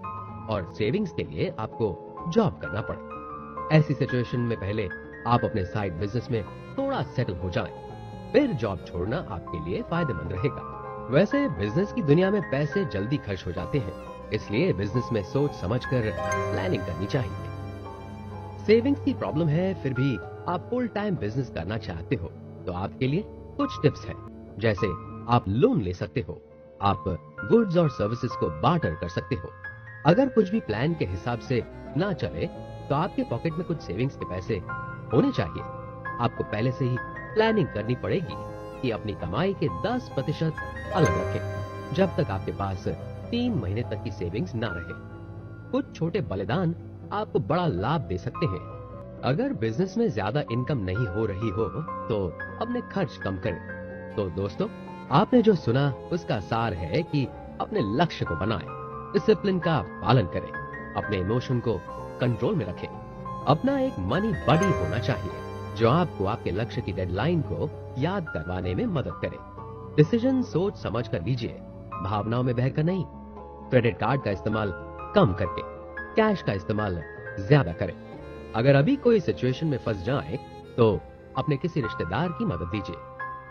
और सेविंग्स के लिए आपको जॉब करना पड़े। ऐसी सिचुएशन में पहले आप अपने साइड बिजनेस में थोड़ा सेटल हो जाएं, फिर जॉब छोड़ना आपके लिए फायदेमंद रहेगा। वैसे बिजनेस की दुनिया में पैसे जल्दी खर्च हो जाते हैं, इसलिए बिजनेस में सोच समझकर प्लानिंग करनी चाहिए। सेविंग्स की प्रॉब्लम है, फिर भी आप फुल टाइम बिजनेस करना चाहते हो, तो आपके लिए कुछ टिप्स हैं। जैसे आप लोन ले सकते हो, आप गुड्स और सर्विसेज को बार्टर कर सकते हो। अगर कुछ भी प्लान के हिसाब से ना चले तो आपके पॉकेट में कुछ सेविंग्स के पैसे होने चाहिए। आपको पहले से ही प्लानिंग करनी पड़ेगी कि अपनी कमाई के 10% अलग रखें, जब तक आपके पास 3 महीने तक की सेविंग्स ना रहे। कुछ छोटे बलिदान आपको बड़ा लाभ दे सकते हैं। अगर बिजनेस में ज्यादा इनकम नहीं हो रही हो तो अपने खर्च कम करें। तो दोस्तों, आपने जो सुना उसका सार है कि अपने लक्ष्य को बनाएं, डिसिप्लिन का पालन करें, अपने इमोशन को कंट्रोल में रखें। अपना एक मनी बडी होना चाहिए जो आपको आपके लक्ष्य की डेडलाइन को याद करवाने में मदद करे। डिसीजन सोच समझ कर लीजिए, भावनाओं में बहकर नहीं। क्रेडिट कार्ड का इस्तेमाल कम करके कैश का इस्तेमाल ज्यादा करें। अगर अभी कोई सिचुएशन में फंस जाए तो अपने किसी रिश्तेदार की मदद दीजिए।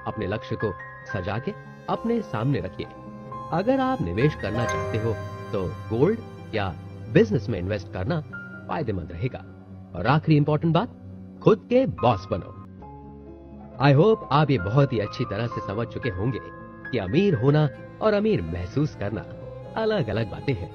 अपने लक्ष्य को सजा के अपने सामने रखिए। अगर आप निवेश करना चाहते हो तो गोल्ड या बिजनेस में इन्वेस्ट करना फायदेमंद रहेगा। और आखिरी इंपॉर्टेंट बात, खुद के बॉस बनो। आई होप आप ये बहुत ही अच्छी तरह से समझ चुके होंगे कि अमीर होना और अमीर महसूस करना अलग अलग बातें हैं।